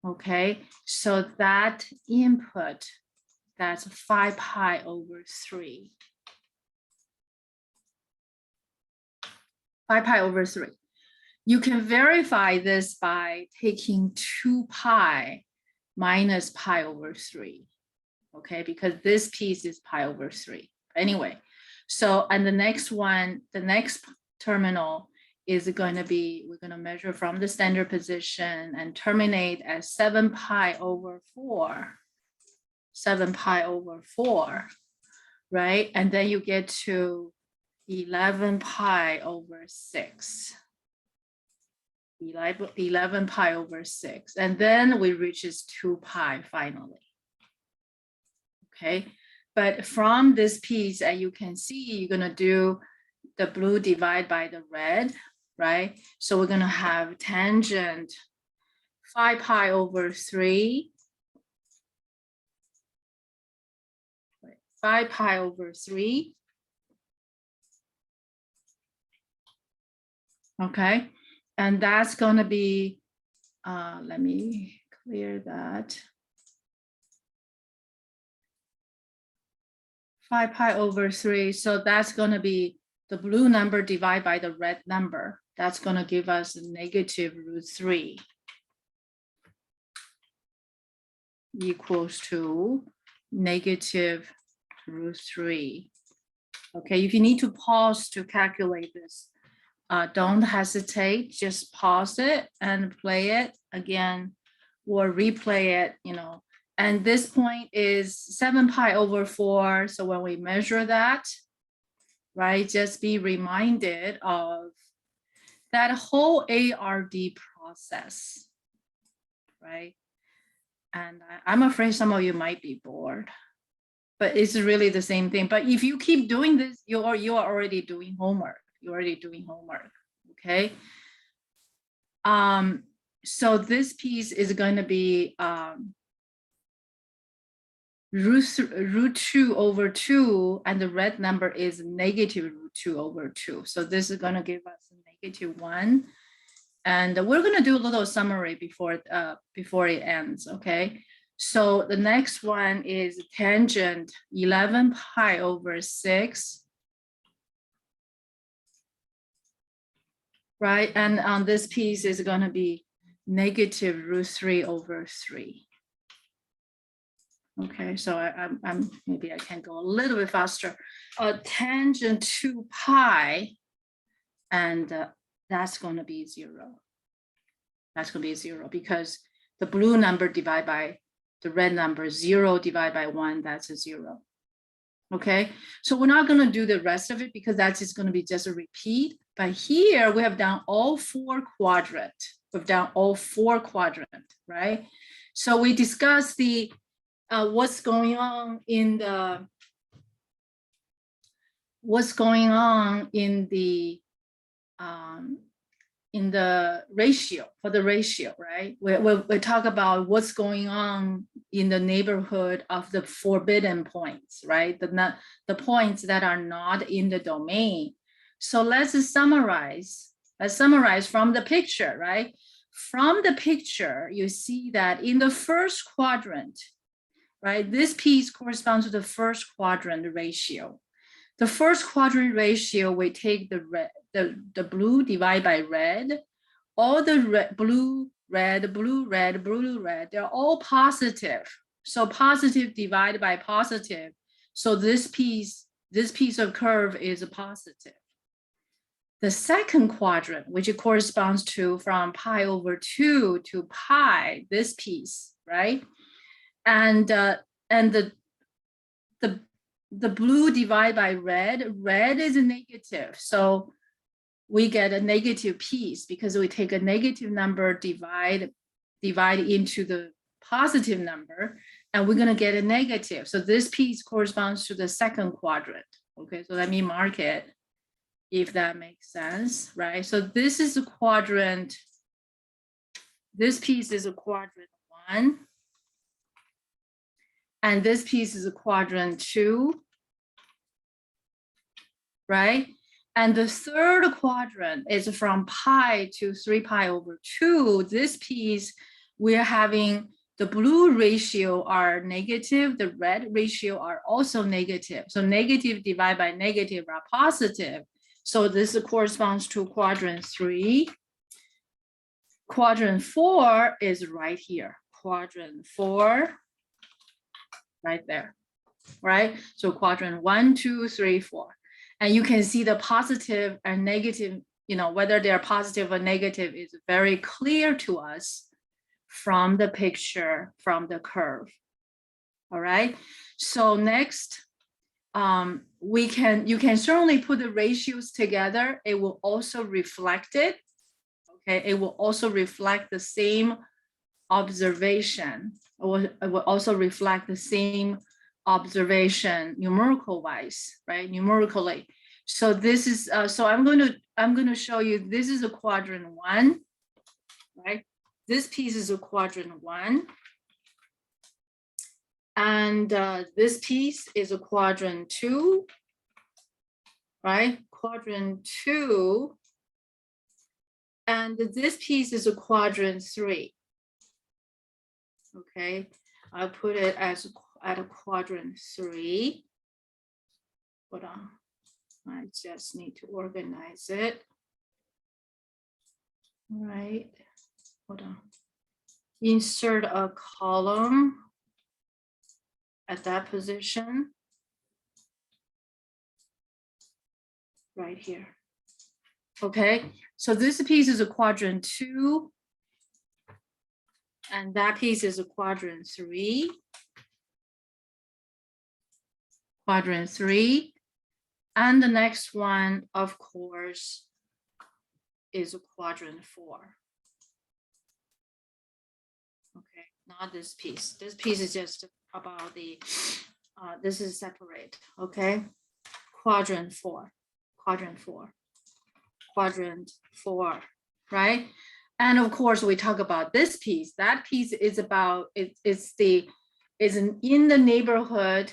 Okay, so that input, that's 5 pi over 3. 5 pi over 3. You can verify this by taking 2 pi minus pi over 3, okay? Because this piece is pi over 3. Anyway, so, and the next one, the next terminal is going to be, we're going to measure from the standard position and terminate at 7 pi over 4. 7 pi over 4, right? And then you get to 11 pi over 6. 11 pi over 6. And then we reaches 2 pi finally. Okay, but from this piece, as you can see, you're going to do the blue divide by the red, right? So we're going to have tangent 5 pi over 3. 5 pi over 3. Okay, and that's going to be, let me clear that. 5 pi over 3. So that's going to be the blue number divided by the red number. That's going to give us negative root 3 equals to negative root 3. Okay, if you need to pause to calculate this, don't hesitate, just pause it and play it again or replay it, you know. And this point is 7 pi over 4. So when we measure that, right, just be reminded of that whole ARD process, right? And I'm afraid some of you might be bored, but it's really the same thing. But if you keep doing this, you are already doing homework. You're already doing homework, okay? So this piece is going to be root 2 over 2, and the red number is negative root 2 over 2. So this is going to give us a negative 1. And we're going to do a little summary before it ends, okay? So the next one is tangent 11 pi over 6. Right, and on this piece is going to be negative root 3 over 3. Okay, so I'm maybe I can go a little bit faster. Tangent 2 pi, and that's going to be 0. That's going to be 0 because the blue number divided by the red number, 0 divided by 1, that's a 0. Okay, so we're not going to do the rest of it because that's just going to be just a repeat. But here we have done all 4 quadrant. We've done all 4 quadrant, right? So we discussed the what's going on in the ratio, for the ratio, right? We talk about what's going on in the neighborhood of the forbidden points, right? The points that are not in the domain. So let's summarize. Let's summarize from the picture, right? From the picture, you see that in the first quadrant, right? This piece corresponds to the first quadrant ratio. The first quadrant ratio, we take the blue divided by red. All the blue, red, blue, red, blue, red, they're all positive. So positive divided by positive. So this piece of curve is a positive. The second quadrant, which corresponds to from pi over 2 to pi, this piece, right? And the blue divided by red is a negative. So we get a negative piece because we take a negative number, divide into the positive number, and we're going to get a negative. So this piece corresponds to the second quadrant. Okay, so let me mark it if that makes sense, right? So this is a quadrant. This piece is a quadrant 1. And this piece is a quadrant 2, right? And the third quadrant is from pi to 3 pi over 2. This piece, we're having the blue ratio are negative, the red ratio are also negative. So negative divided by negative are positive. So this corresponds to quadrant 3. Quadrant 4 is right here. Quadrant 4, right there, right? So quadrant 1, 2, 3, 4. And you can see the positive and negative, whether they're positive or negative is very clear to us from the picture, from the curve. All right. So next, you can certainly put the ratios together. It will also reflect it. Okay, it will also reflect the same observation. It will also reflect the same observation numerical wise, right? Numerically. So this is so I'm going to show you. This is a quadrant 1, right? This piece is a quadrant 1. And this piece is a quadrant 2, right? Quadrant 2. And this piece is a quadrant 3. Okay, I'll put it as at a quadrant 3. Hold on, I just need to organize it. All right, hold on. Insert a column at that position right here. Okay, so this piece is a quadrant 2, and that piece is a quadrant 3. Quadrant 3, and the next one, of course, is a quadrant 4. Okay, not this piece. This piece is just about the, this is separate, okay? Quadrant 4, quadrant 4, quadrant 4, right? And of course, we talk about this piece. That piece is about, is in the neighborhood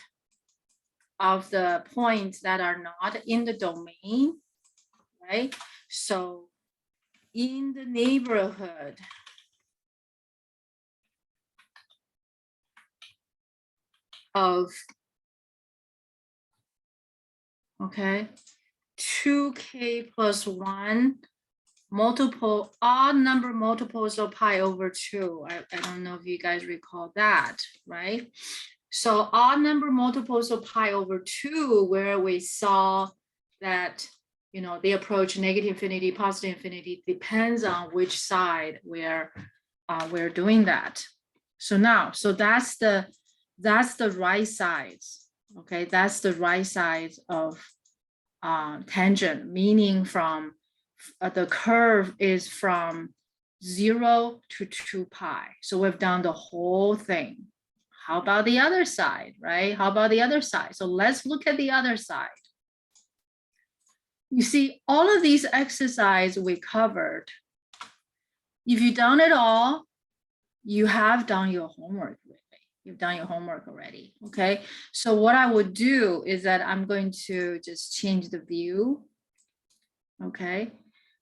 of the points that are not in the domain, right? So in the neighborhood of, okay, 2k plus 1 multiple, odd number multiples of pi over 2. I don't know if you guys recall that, right? So odd number multiples of pi over 2, where we saw that, they approach negative infinity, positive infinity, depends on which side we're doing that. So now, so that's the right sides. Okay, that's the right sides of tangent, meaning from the curve is from 0 to 2 pi. So we've done the whole thing. How about the other side, right? How about the other side? So let's look at the other side. You see, all of these exercises we covered. If you've done it all, you have done your homework already. You've done your homework already, okay? So what I would do is that I'm going to just change the view, okay?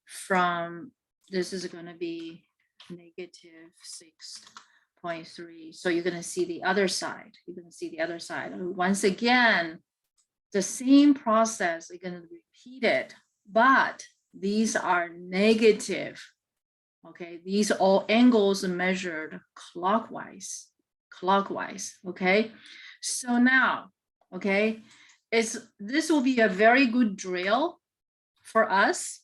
From, this is going to be negative 6.3. So you're going to see the other side. You're going to see the other side. And once again, the same process is going to be repeated, but these are negative. Okay, these all angles are measured clockwise. Okay? So now, okay, this will be a very good drill for us.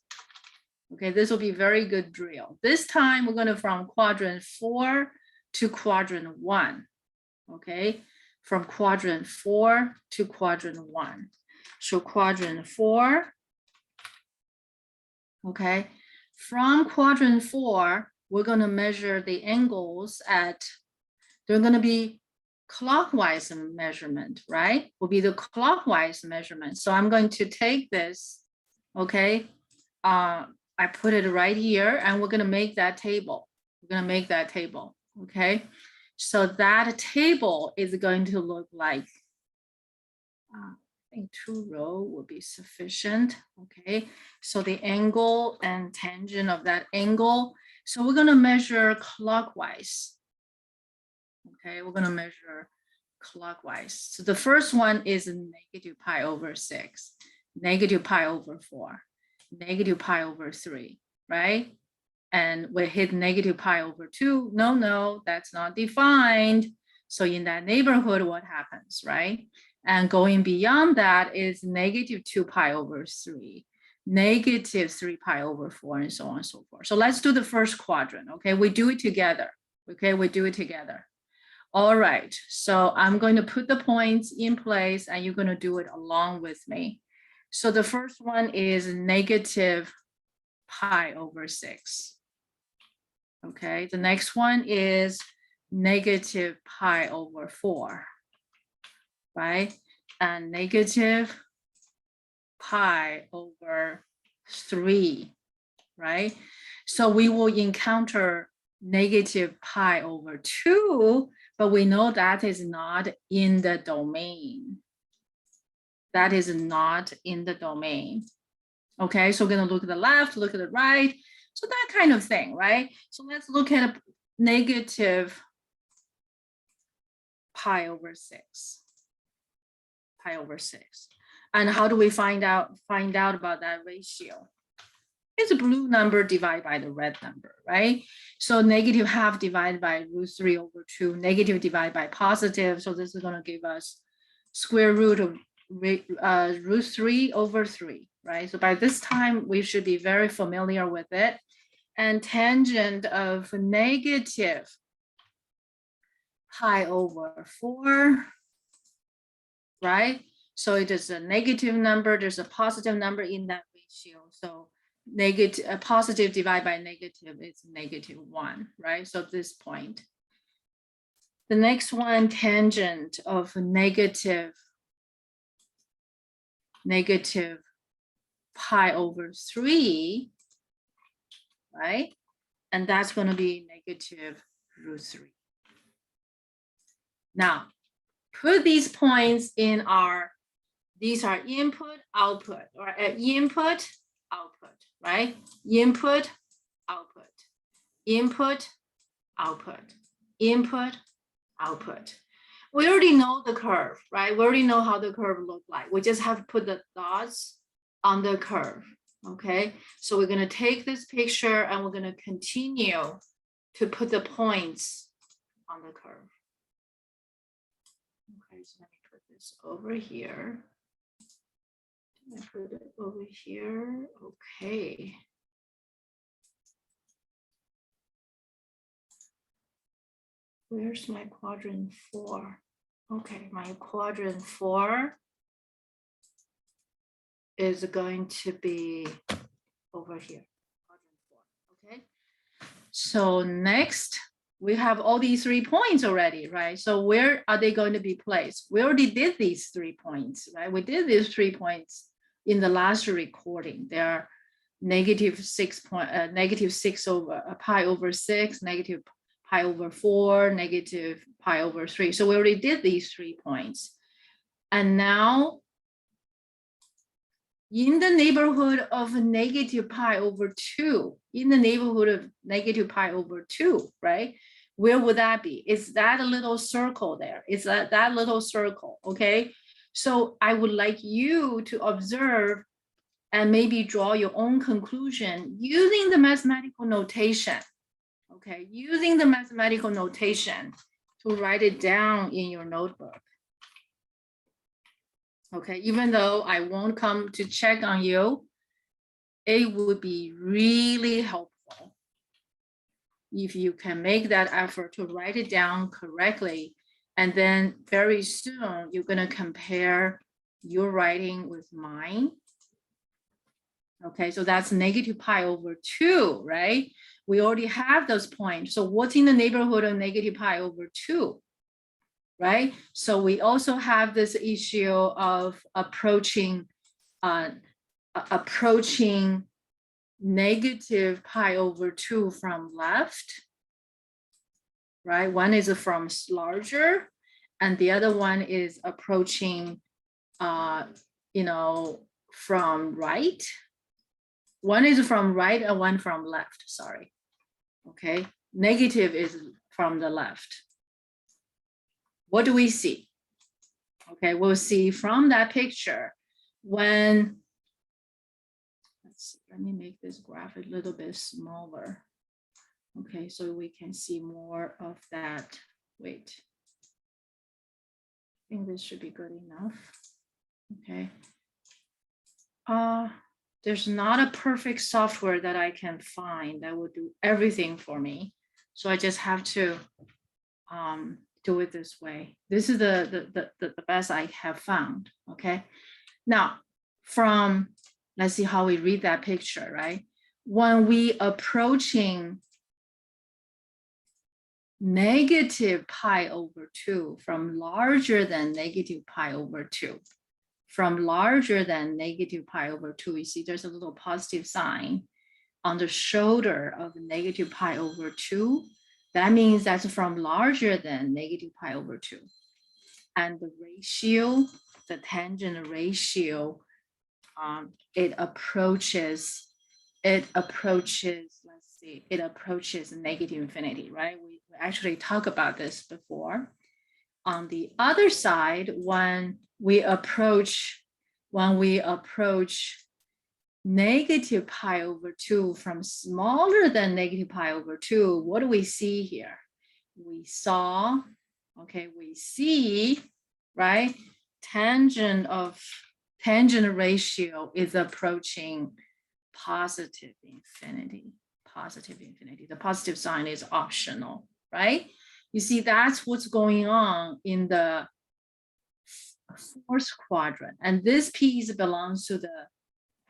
Okay, this will be very good drill. This time we're going to from quadrant 4 to quadrant 1. Okay, from quadrant 4 to quadrant 1. So quadrant 4, okay, from quadrant 4, we're going to measure the angles at, they're going to be clockwise measurement, right? Will be the clockwise measurement. So I'm going to take this, okay, I put it right here, and we're going to make that table. We're going to make that table, okay? So that table is going to look like, I think 2 rows will be sufficient, okay? So the angle and tangent of that angle. So we're going to measure clockwise, okay? We're going to measure clockwise. So the first one is negative pi over 6, negative pi over 4. negative pi over 3, right? And we hit negative pi over 2. No, that's not defined. So in that neighborhood, what happens, right? And going beyond that is negative 2 pi over 3, negative 3 pi over 4, and so on and so forth. So let's do the first quadrant, okay? We do it together, okay? We do it together. All right, so I'm going to put the points in place and you're going to do it along with me. So the first one is negative pi over 6. Okay, the next one is negative pi over 4, right? And negative pi over 3, right? So we will encounter negative pi over 2, but we know that is not in the domain. That is not in the domain. Okay, so we're going to look at the left, look at the right. So that kind of thing, right? So let's look at a negative pi over 6. Pi over 6. And how do we find out about that ratio? It's a blue number divided by the red number, right? So negative half divided by root 3 over 2, negative divided by positive. So this is going to give us square root of root 3 over 3, right? So by this time, we should be very familiar with it. And tangent of negative pi over 4, right? So it is a negative number. There's a positive number in that ratio. So negative, positive divided by negative is -1, right? So this point. The next one, tangent of negative pi over 3, right? And that's going to be negative root 3. Now, put these points in these are input, output, or input, output, right? Input, output, input, output, input, output. We already know the curve, right? We already know how the curve looks like. We just have to put the dots on the curve, okay? So we're going to take this picture and we're going to continue to put the points on the curve. Okay, so let me put this over here. I put it over here. Okay. Where's my quadrant 4? Okay, my quadrant 4 is going to be over here. Quadrant 4. Okay. So next, we have all these 3 points already, right? So where are they going to be placed? We already did these 3 points, right? We did these 3 points in the last recording. They are negative 6 over pi over 6, negative pi over 4, negative pi over 3. So we already did these 3 points. And now in the neighborhood of negative pi over 2, in the neighborhood of negative pi over 2, right? Where would that be? Is that a little circle there? Is that little circle, okay? So I would like you to observe and maybe draw your own conclusion using the mathematical notation, okay? Using the mathematical notation to write it down in your notebook. Okay, even though I won't come to check on you, it would be really helpful if you can make that effort to write it down correctly. And then very soon, you're going to compare your writing with mine. Okay, so that's negative pi over 2, right? We already have those points. So what's in the neighborhood of negative pi over 2? Right? So we also have this issue of approaching negative pi over 2 from left, right? One is from larger, and the other one is approaching, from right. One is from right and one from left, sorry. Okay, negative is from the left. What do we see? Okay, we'll see from that picture when, let's see, Let me make this graph a little bit smaller. Okay, so we can see more of that. Wait. I think this should be good enough. Okay. There's not a perfect software that I can find that will do everything for me. So I just have to do it this way. This is the best I have found. Okay. Now, let's see how we read that picture, right? When we approaching negative pi over 2 from larger than negative pi over 2, from larger than negative pi over 2, you see there's a little positive sign on the shoulder of negative pi over 2. That means that's from larger than negative pi over 2. And the ratio, the tangent ratio, it approaches, let's see, it approaches negative infinity, right? We actually talked about this before. On the other side, when we approach negative pi over 2 from smaller than negative pi over 2, what do we see here? We see, right? Tangent ratio is approaching positive infinity. The positive sign is optional, right? You see, that's what's going on in the fourth quadrant. And this piece belongs to the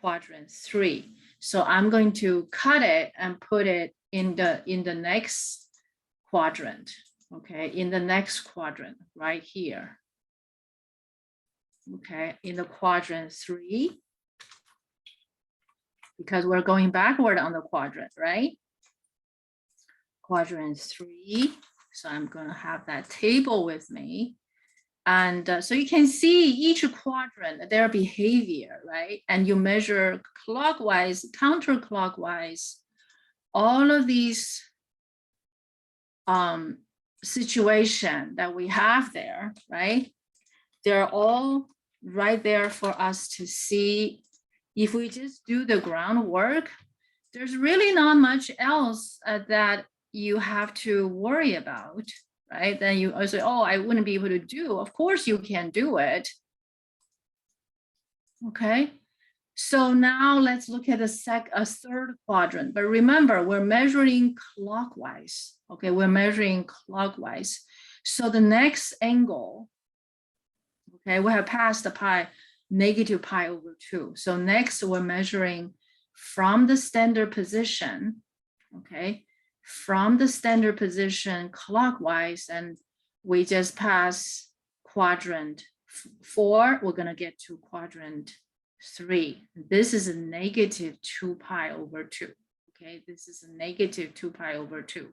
quadrant 3. So I'm going to cut it and put it in the next quadrant. Okay, in the next quadrant right here. Okay, in the quadrant 3. Because we're going backward on the quadrant, right? Quadrant 3. So I'm going to have that table with me. And so you can see each quadrant, their behavior, right? And you measure clockwise, counterclockwise, all of these situation that we have there, right? They're all right there for us to see. If we just do the groundwork, there's really not much else that you have to worry about, right? Then you say, oh, I wouldn't be able to do. Of course you can do it. Okay, so now let's look at a third quadrant. But remember, we're measuring clockwise. Okay, we're measuring clockwise. So the next angle, okay, we have passed the negative pi over 2. So next we're measuring from the standard position, okay, from the standard position clockwise, and we just pass quadrant 4, we're going to get to quadrant 3. This is a negative 2 pi over 2. Okay, this is a negative 2 pi over 2,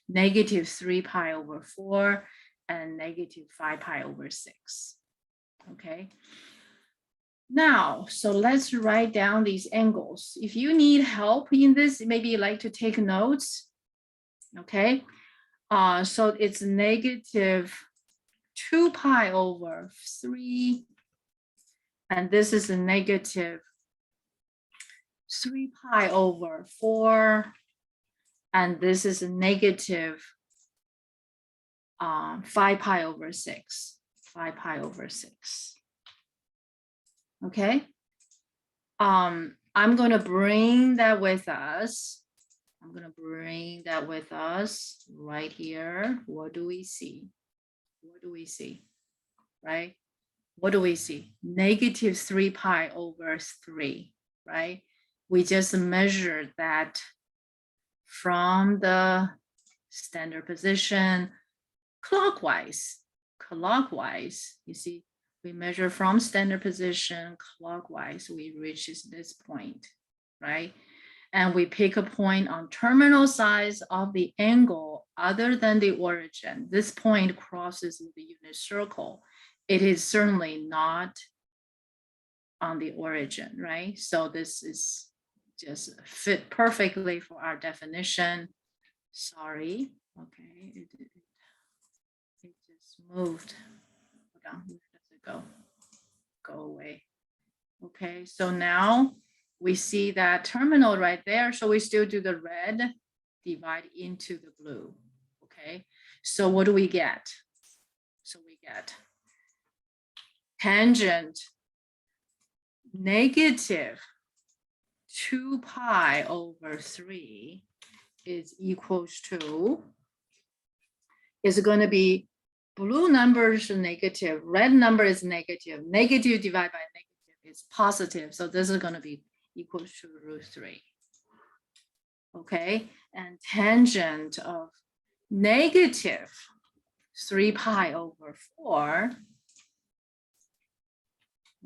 negative 3 pi over 4, and negative 5 pi over 6. Okay. Now, so let's write down these angles. If you need help in this, maybe you like to take notes. Okay. So it's negative 2 pi over 3. And this is a negative 3 pi over 4. And this is a negative 5 pi over 6. 5 pi over 6. Okay. I'm going to bring that with us. I'm going to bring that with us right here. What do we see? What do we see? Right? What do we see? Negative 3 pi over 3, right? We just measured that from the standard position clockwise. Clockwise, you see, we measure from standard position clockwise, we reach this point, right? And we pick a point on terminal sides of the angle other than the origin. This point crosses the unit circle. It is certainly not on the origin, right? So this is just fit perfectly for our definition. Sorry, okay, it just moved. Hold on, where does it go? Go away. Okay, so now we see that terminal right there. So we still do the red divide into the blue. Okay, so what do we get? So we get tangent negative 2 pi over 3 is equals to, is going to be blue numbers are negative, red number is negative, negative divided by negative is positive. So this is going to be equals to √3. Okay, and tangent of negative 3 pi over 4.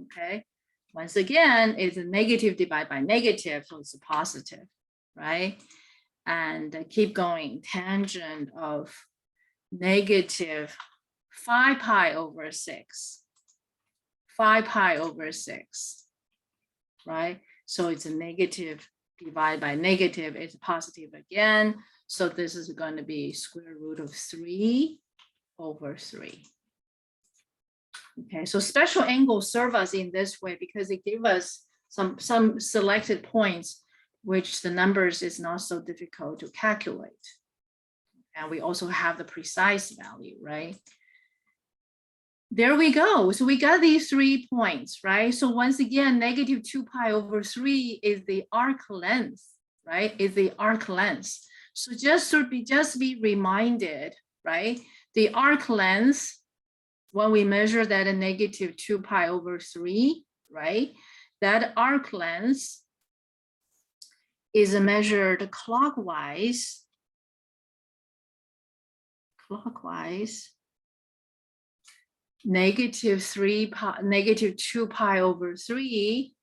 Okay, once again, it's a negative divided by negative, so it's a positive, right? And keep going, tangent of negative 5 pi over 6. 5 pi over 6, right? So it's a negative divided by negative, it's positive again. So this is going to be square root of 3 over 3. Okay, so special angles serve us in this way because it gives us some selected points which the numbers is not so difficult to calculate. And we also have the precise value, right? There we go. So we got these 3 points, right? So once again, negative 2 pi over 3 is the arc length, right? Is the arc length. So just be reminded, right? The arc length, when we measure that a negative 2 pi over 3, right? That arc length is measured clockwise. Negative 2 pi over 3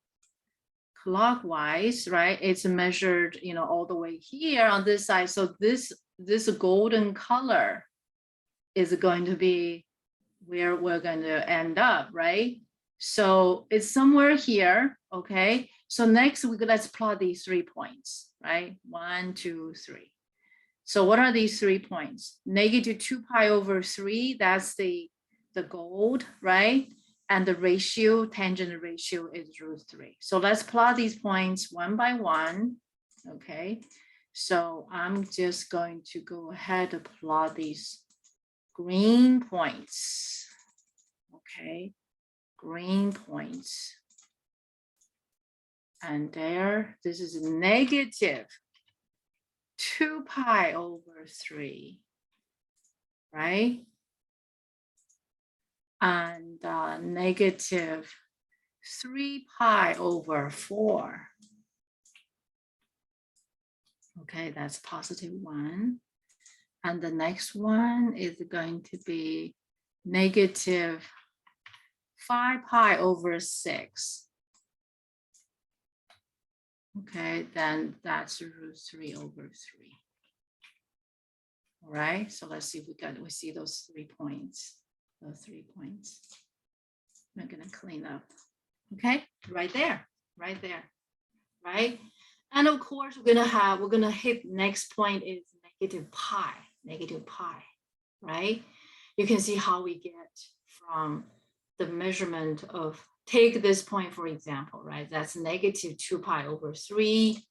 clockwise, right? It's measured, all the way here on this side. So this golden color is going to be where we're going to end up, right? So it's somewhere here, okay? So next, let's plot these 3 points, right? 1, 2, 3. So what are these 3 points? Negative 2 pi over 3, that's the gold, right? And the ratio, tangent ratio is √3. So let's plot these points one by one, okay? So I'm just going to go ahead and plot these green points, okay? Green points. And there, this is negative 2 pi over 3, right? And negative 3 pi over 4. Okay, that's positive 1. And the next one is going to be negative 5 pi over 6. Okay, then that's √3 over 3. All right, so let's see if we see those 3 points. Those 3 points. I'm gonna clean up. Okay, right there, right? And of course, we're gonna hit next point is negative pi, right? You can see how we get from the measurement of, take this point for example, right? That's negative 2 pi over 3.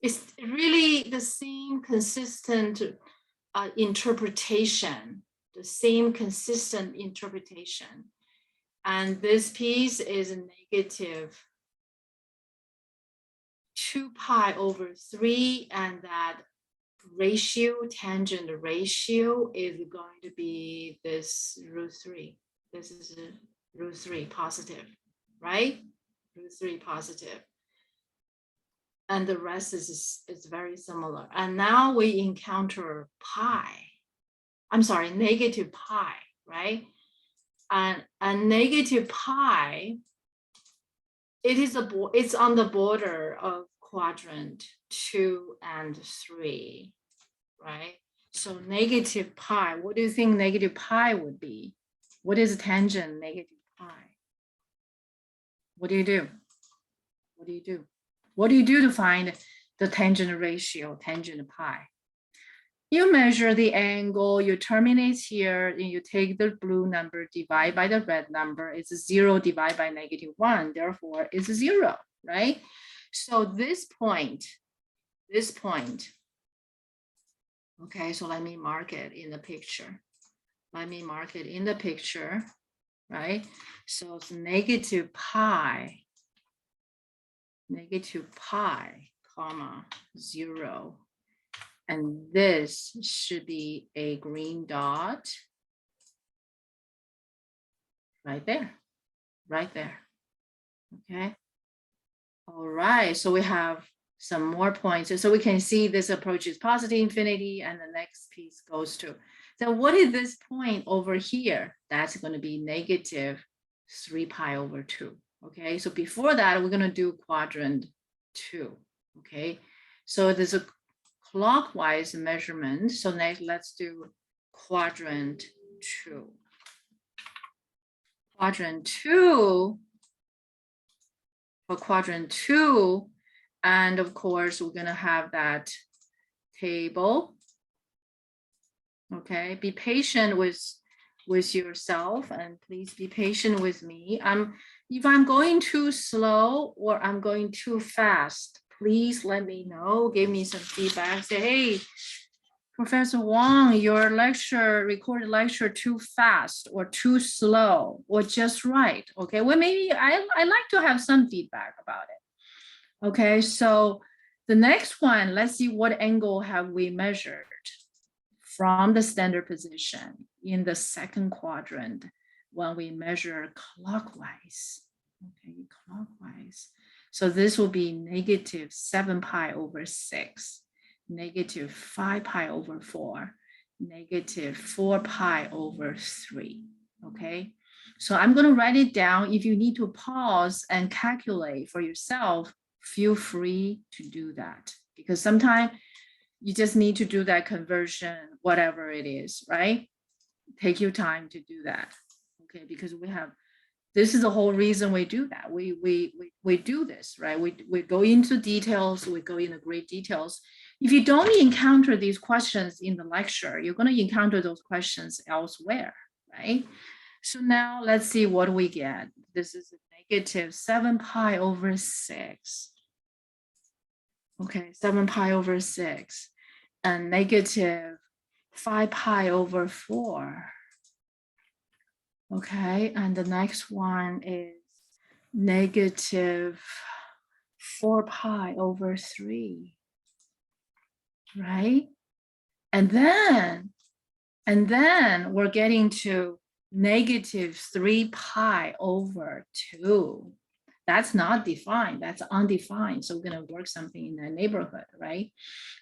It's really the same consistent interpretation. The same consistent interpretation. And this piece is negative 2 pi over 3, and that ratio, tangent ratio is going to be this √3. This is √3 positive, right? √3 positive. And the rest is very similar. And now we encounter pi. I'm sorry, negative pi, right? And negative pi, it's on the border of quadrant 2 and 3, right? So negative pi, what do you think negative pi would be? What is tangent negative pi? What do you do? What do you do? What do you do to find the tangent ratio, tangent pi? You measure the angle, you terminate here, and you take the blue number, divide by the red number. It's 0 divided by -1, therefore it's 0, right? So this point, okay, so let me mark it in the picture. Let me mark it in the picture, right? So it's negative pi, comma, 0. And this should be a green dot right there, okay? All right, so we have some more points. So we can see this approaches positive infinity and the next piece goes to, so what is this point over here? That's going to be negative 3 pi over 2, okay? So before that, we're going to do quadrant 2, okay? So there's a clockwise measurement. So next, let's do quadrant 2. Quadrant 2, for quadrant 2, and of course, we're going to have that table. Okay, be patient with yourself and please be patient with me. If I'm going too slow or I'm going too fast, please let me know. Give me some feedback. Say, hey, Professor Wang, your recorded lecture too fast or too slow or just right. Okay, well, maybe I like to have some feedback about it. Okay, so the next one, let's see what angle have we measured from the standard position in the second quadrant when we measure clockwise. Okay, clockwise. So this will be negative 7 pi over 6, negative 5 pi over 4, negative 4 pi over 3. Okay, so I'm going to write it down. If you need to pause and calculate for yourself, feel free to do that, because sometimes you just need to do that conversion, whatever it is, right? Take your time to do that, okay? Because this is the whole reason we do that. We do this, right? We go into details, we go into great details. If you don't encounter these questions in the lecture, you're going to encounter those questions elsewhere, right? So now let's see what we get. This is negative 7 pi over 6. Okay, 7 pi over 6 and negative 5 pi over 4. Okay, and the next one is negative 4 pi over 3, right? And then we're getting to negative 3 pi over 2. That's not defined, that's undefined. So we're going to work something in that neighborhood, right?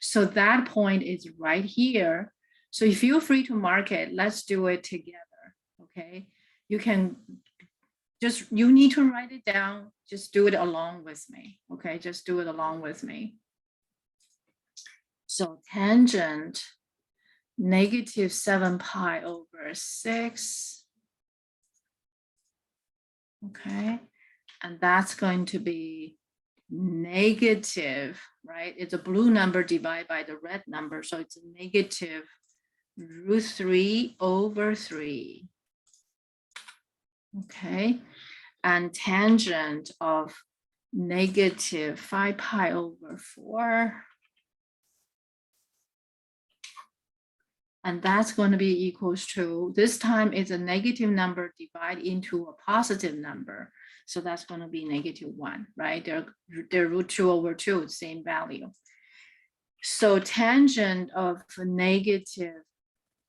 So that point is right here. So you feel free to mark it. Let's do it together, okay? You can you need to write it down. Just do it along with me, okay? Just do it along with me. So tangent negative 7 pi over 6, okay? And that's going to be negative, right? It's a blue number divided by the red number. So it's a negative √3 over 3. Okay. And tangent of negative 5 pi over 4. And that's going to be equals to, this time it's a negative number divided into a positive number. So that's going to be -1, right? They're √2 over 2, same value. So tangent of negative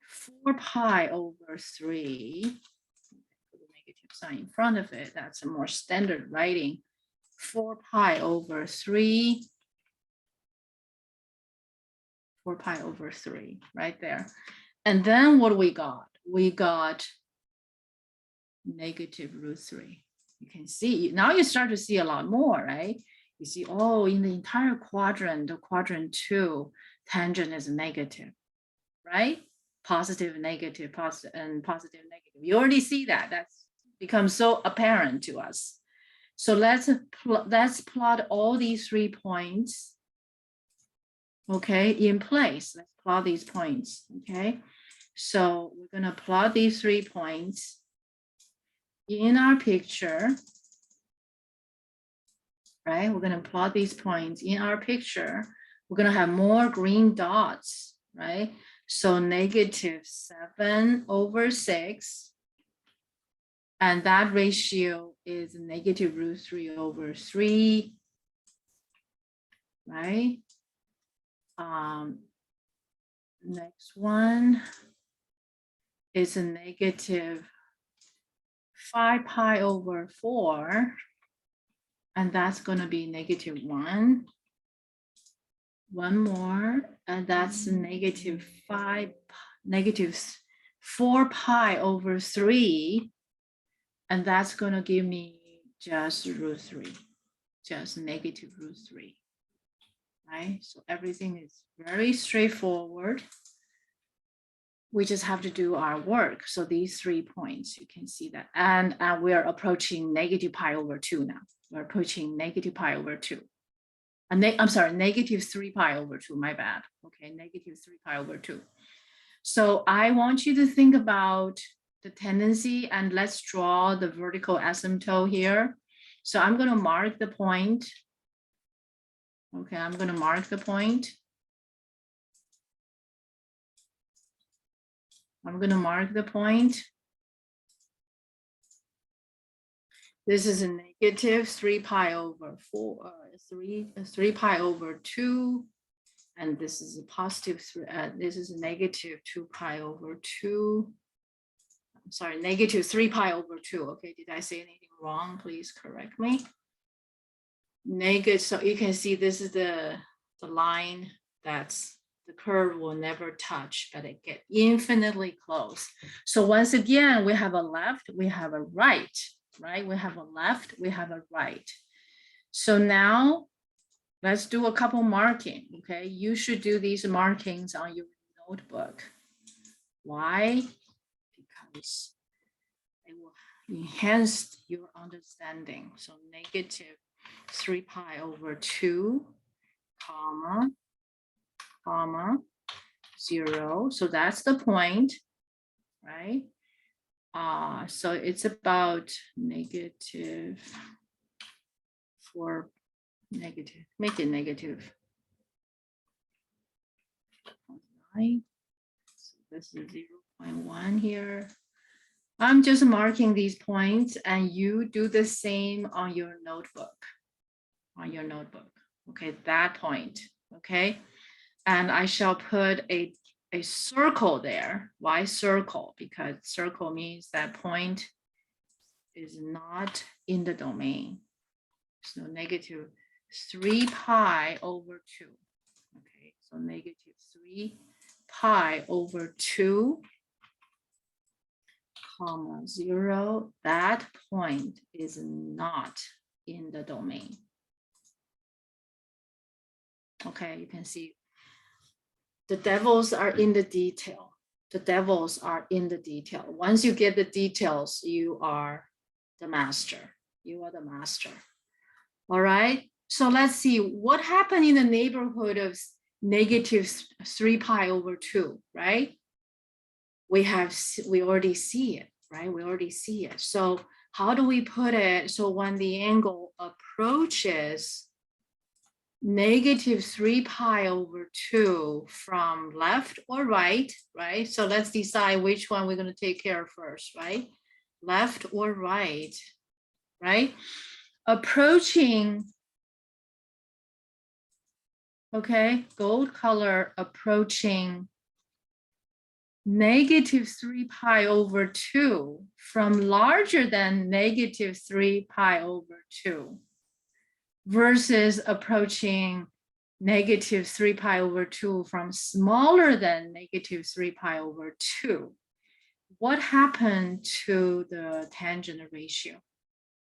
4 pi over 3, put a negative sign in front of it, that's a more standard writing, 4 pi over 3, 4 pi over 3, right there. And then what we got? We got negative √3. You can see, now you start to see a lot more, right? You see, oh, in the entire quadrant, the quadrant 2, tangent is negative, right? Positive, negative, positive, and positive, negative. You already see that. That's become so apparent to us. So let's plot all these 3 points, okay, in place. Let's plot these points, okay? So we're going to plot these 3 points in our picture. right? We're going to plot these points in our picture. We're going to have more green dots, right? So -7/6. And that ratio is -√3/3, right? Next one is a -5π/4. And that's going to be -1. One more, and that's -4π/3. And that's going to give me just √3, just -√3, right? So everything is very straightforward. We just have to do our work. So these 3 points, you can see that. And we're approaching -π/2 now. We're approaching -π/2. I'm sorry, -3π/2, my bad. Okay, -3π/2. So I want you to think about the tendency, and let's draw the vertical asymptote here. So I'm going to mark the point. Okay, I'm going to mark the point. I'm going to mark the point. This is a -3π/4, 3π/2. And this is a positive, this is a -2π/2. I'm sorry, -3π/2. Okay, did I say anything wrong? Please correct me. Negative, so you can see this is the line that's, the curve will never touch, but it gets infinitely close. So once again, we have a left, we have a right, right? We have a left, we have a right. So now let's do a couple marking, okay? You should do these markings on your notebook. Why? Because it will enhance your understanding. So -3π/2, comma, 0. So that's the point, right? So it's about -4, make it -9. So this is 0.1 here. I'm just marking these points, and you do the same on your notebook. Okay, that point, okay? And I shall put a circle there. Why circle? Because circle means that point is not in the domain. So -3π/2. Okay, so -3π/2, comma 0. That point is not in the domain. Okay, you can see the devils are in the detail. The devils are in the detail. Once you get the details, you are the master. You are the master. All right. So let's see what happened in the neighborhood of -3π/2, right? We already see it, right? We already see it. So how do we put it? So when the angle approaches -3π/2 from left or right, right? So let's decide which one we're going to take care of first, right? Left or right, right? Approaching, okay, gold color, approaching -3π/2 from larger than -3π/2 versus approaching -3π/2 from smaller than -3π/2. What happened to the tangent ratio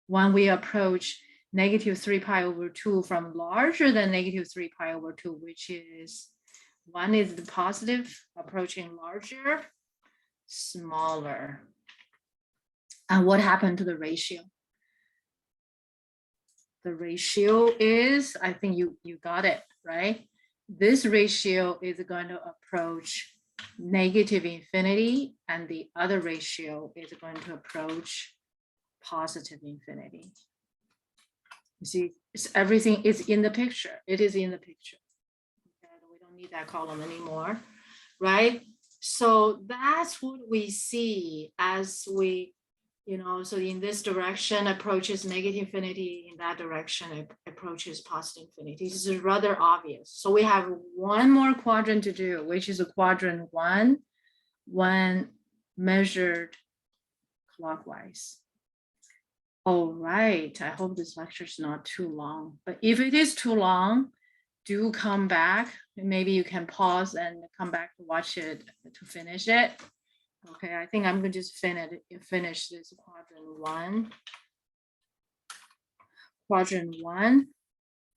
when we approach -3π/2 from larger than -3π/2, which is, one is the positive, approaching larger, smaller. And what happened to the ratio? The ratio is, I think you got it, right? This ratio is going to approach -infinity, and the other ratio is going to approach +infinity. You see, everything is in the picture. It is in the picture. Okay, we don't need that column anymore, right? So that's what we see as we, so in this direction approaches negative infinity, in that direction it approaches positive infinity. This is rather obvious. So we have one more quadrant to do, which is a quadrant one when measured clockwise. All right, I hope this lecture is not too long, but if it is too long, do come back. Maybe you can pause and come back to watch it to finish it. Okay, I think I'm going to just finish this quadrant one. Quadrant one,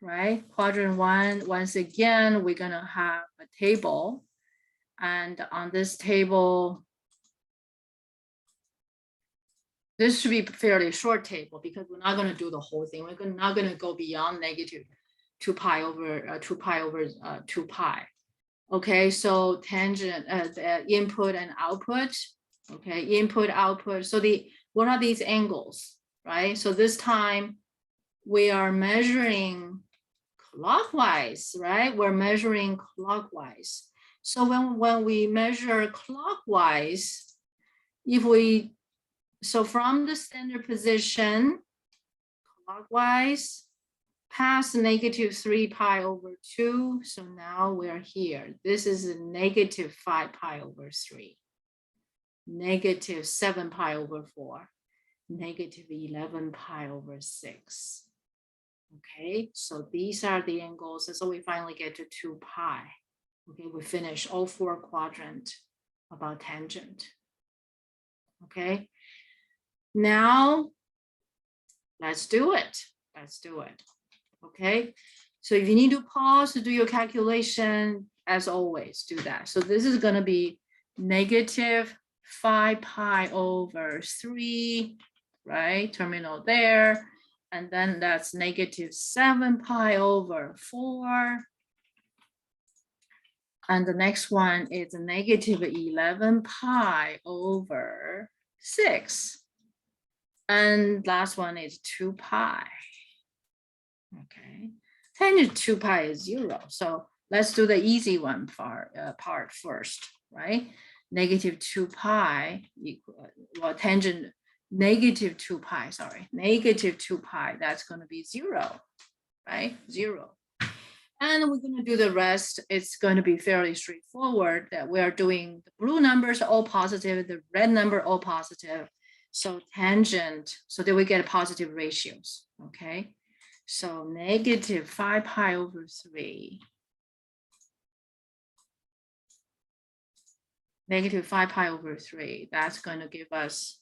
right? Quadrant one, once again, we're going to have a table. And on this table, this should be a fairly short table because we're not going to do the whole thing. We're not going to go beyond negative 2 pi over 2 pi over 2 pi. Okay, so tangent, the input and output. Okay, input, output. So what are these angles, right? So this time we are measuring clockwise, right? We're measuring clockwise. So when we measure clockwise, so from the standard position, clockwise, past negative 3 pi over 2. So now we're here. This is a negative 5 pi over 3, negative 7 pi over 4, negative 11 pi over 6. Okay, so these are the angles. So we finally get to 2 pi. Okay, we finish all 4 quadrants about tangent. Okay, now let's do it. Let's do it. Okay, so if you need to pause to do your calculation, as always, do that. So this is going to be negative 5 pi over 3, right? Terminal there. And then that's negative 7 pi over 4. And the next one is negative 11 pi over 6. And last one is 2 pi. Okay, tangent 2 pi is 0. So let's do the easy one part first, right? Negative 2 pi equal, well, tangent negative 2 pi, sorry, negative 2 pi, that's going to be 0, right? 0. And we're going to do the rest. It's going to be fairly straightforward that we are doing the blue numbers all positive, the red number all positive. So tangent, so that we get positive ratios, okay? So negative 5 pi over 3. Negative 5 pi over 3. That's going to give us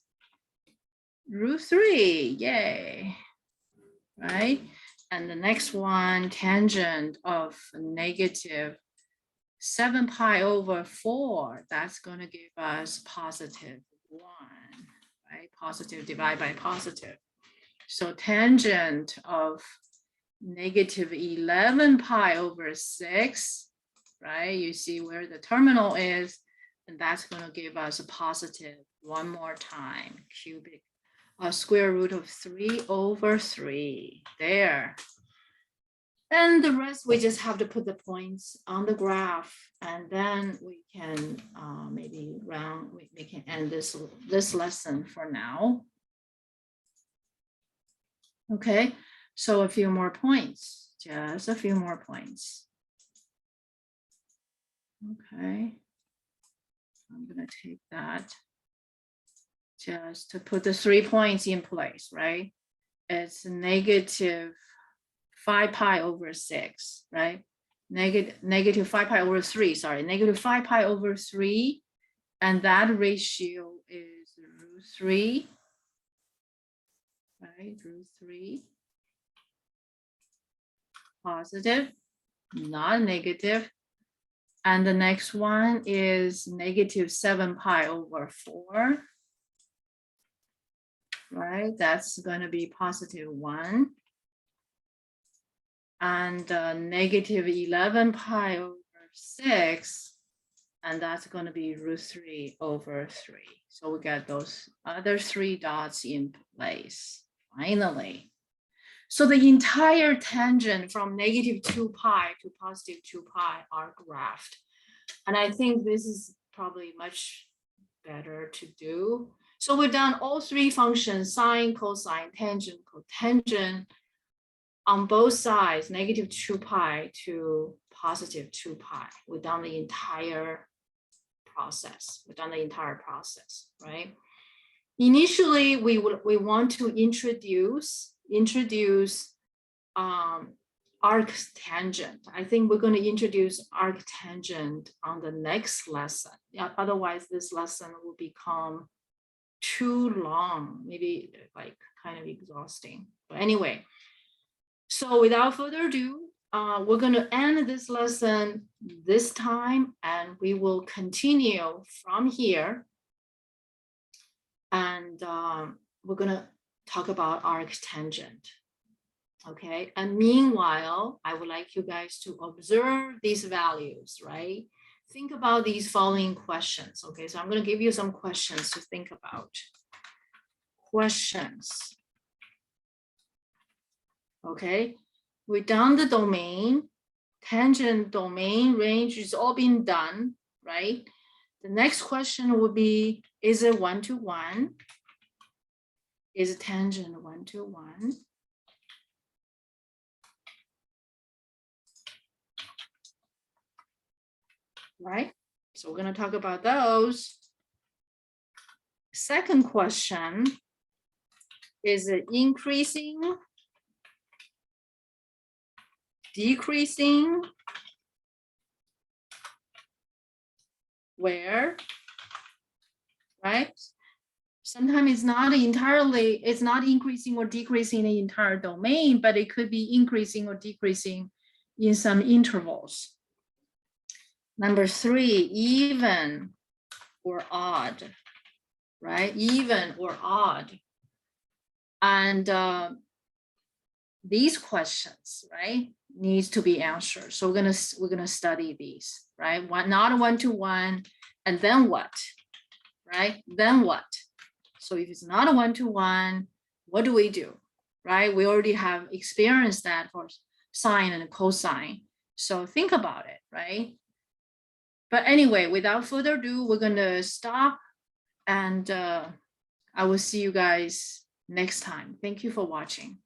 root 3. Yay. Right? And the next one, tangent of negative 7 pi over 4. That's going to give us positive 1. Right? Positive divided by positive. So tangent of negative 11 pi over 6, right? You see where the terminal is, and that's going to give us a positive one more time, cubic, square root of 3 over 3, there. And the rest, we just have to put the points on the graph, and then we can maybe we can end this lesson for now. Okay, so a few more points, just a few more points. Okay, I'm gonna take that just to put the 3 points in place, right? It's negative 5 pi over 6, right? Negative 5 pi over 3, sorry, negative 5 pi over 3, and that ratio is root 3. Right, root 3, positive, not negative. And the next one is negative 7 pi over 4. Right, that's going to be positive 1. And negative 11 pi over 6. And that's going to be root 3 over 3. So we got those other 3 dots in place. Finally. So the entire tangent from -2 pi to +2 pi are graphed. And I think this is probably much better to do. So we've done all three functions, sine, cosine, tangent, cotangent, on both sides, -2 pi to +2 pi. We've done the entire process. We've done the entire process, right? Initially, we want to introduce arctangent. I think we're going to introduce arctangent on the next lesson. Yeah, otherwise, this lesson will become too long, maybe like kind of exhausting. But anyway, so without further ado, we're going to end this lesson this time, and we will continue from here. And we're going to talk about arctangent. Okay, and meanwhile, I would like you guys to observe these values, right? Think about these following questions. Okay, so I'm going to give you some questions to think about. Questions. Okay, we've done the domain, tangent, domain, range is all been done, right? The next question would be, is it 1-to-1? Is tangent 1-to-1? Right? So we're going to talk about those. Second question, is it increasing, decreasing, where, right? Sometimes it's not entirely, it's not increasing or decreasing the entire domain, but it could be increasing or decreasing in some intervals. Number 3, even or odd, right? Even or odd. And these questions, right, needs to be answered. So we're gonna study these, right? Not 1-to-1, and then what, right? Then what? So if it's not a 1-to-1, what do we do, right? We already have experienced that for sine and cosine. So think about it, right? But anyway, without further ado, we're gonna stop, and I will see you guys next time. Thank you for watching.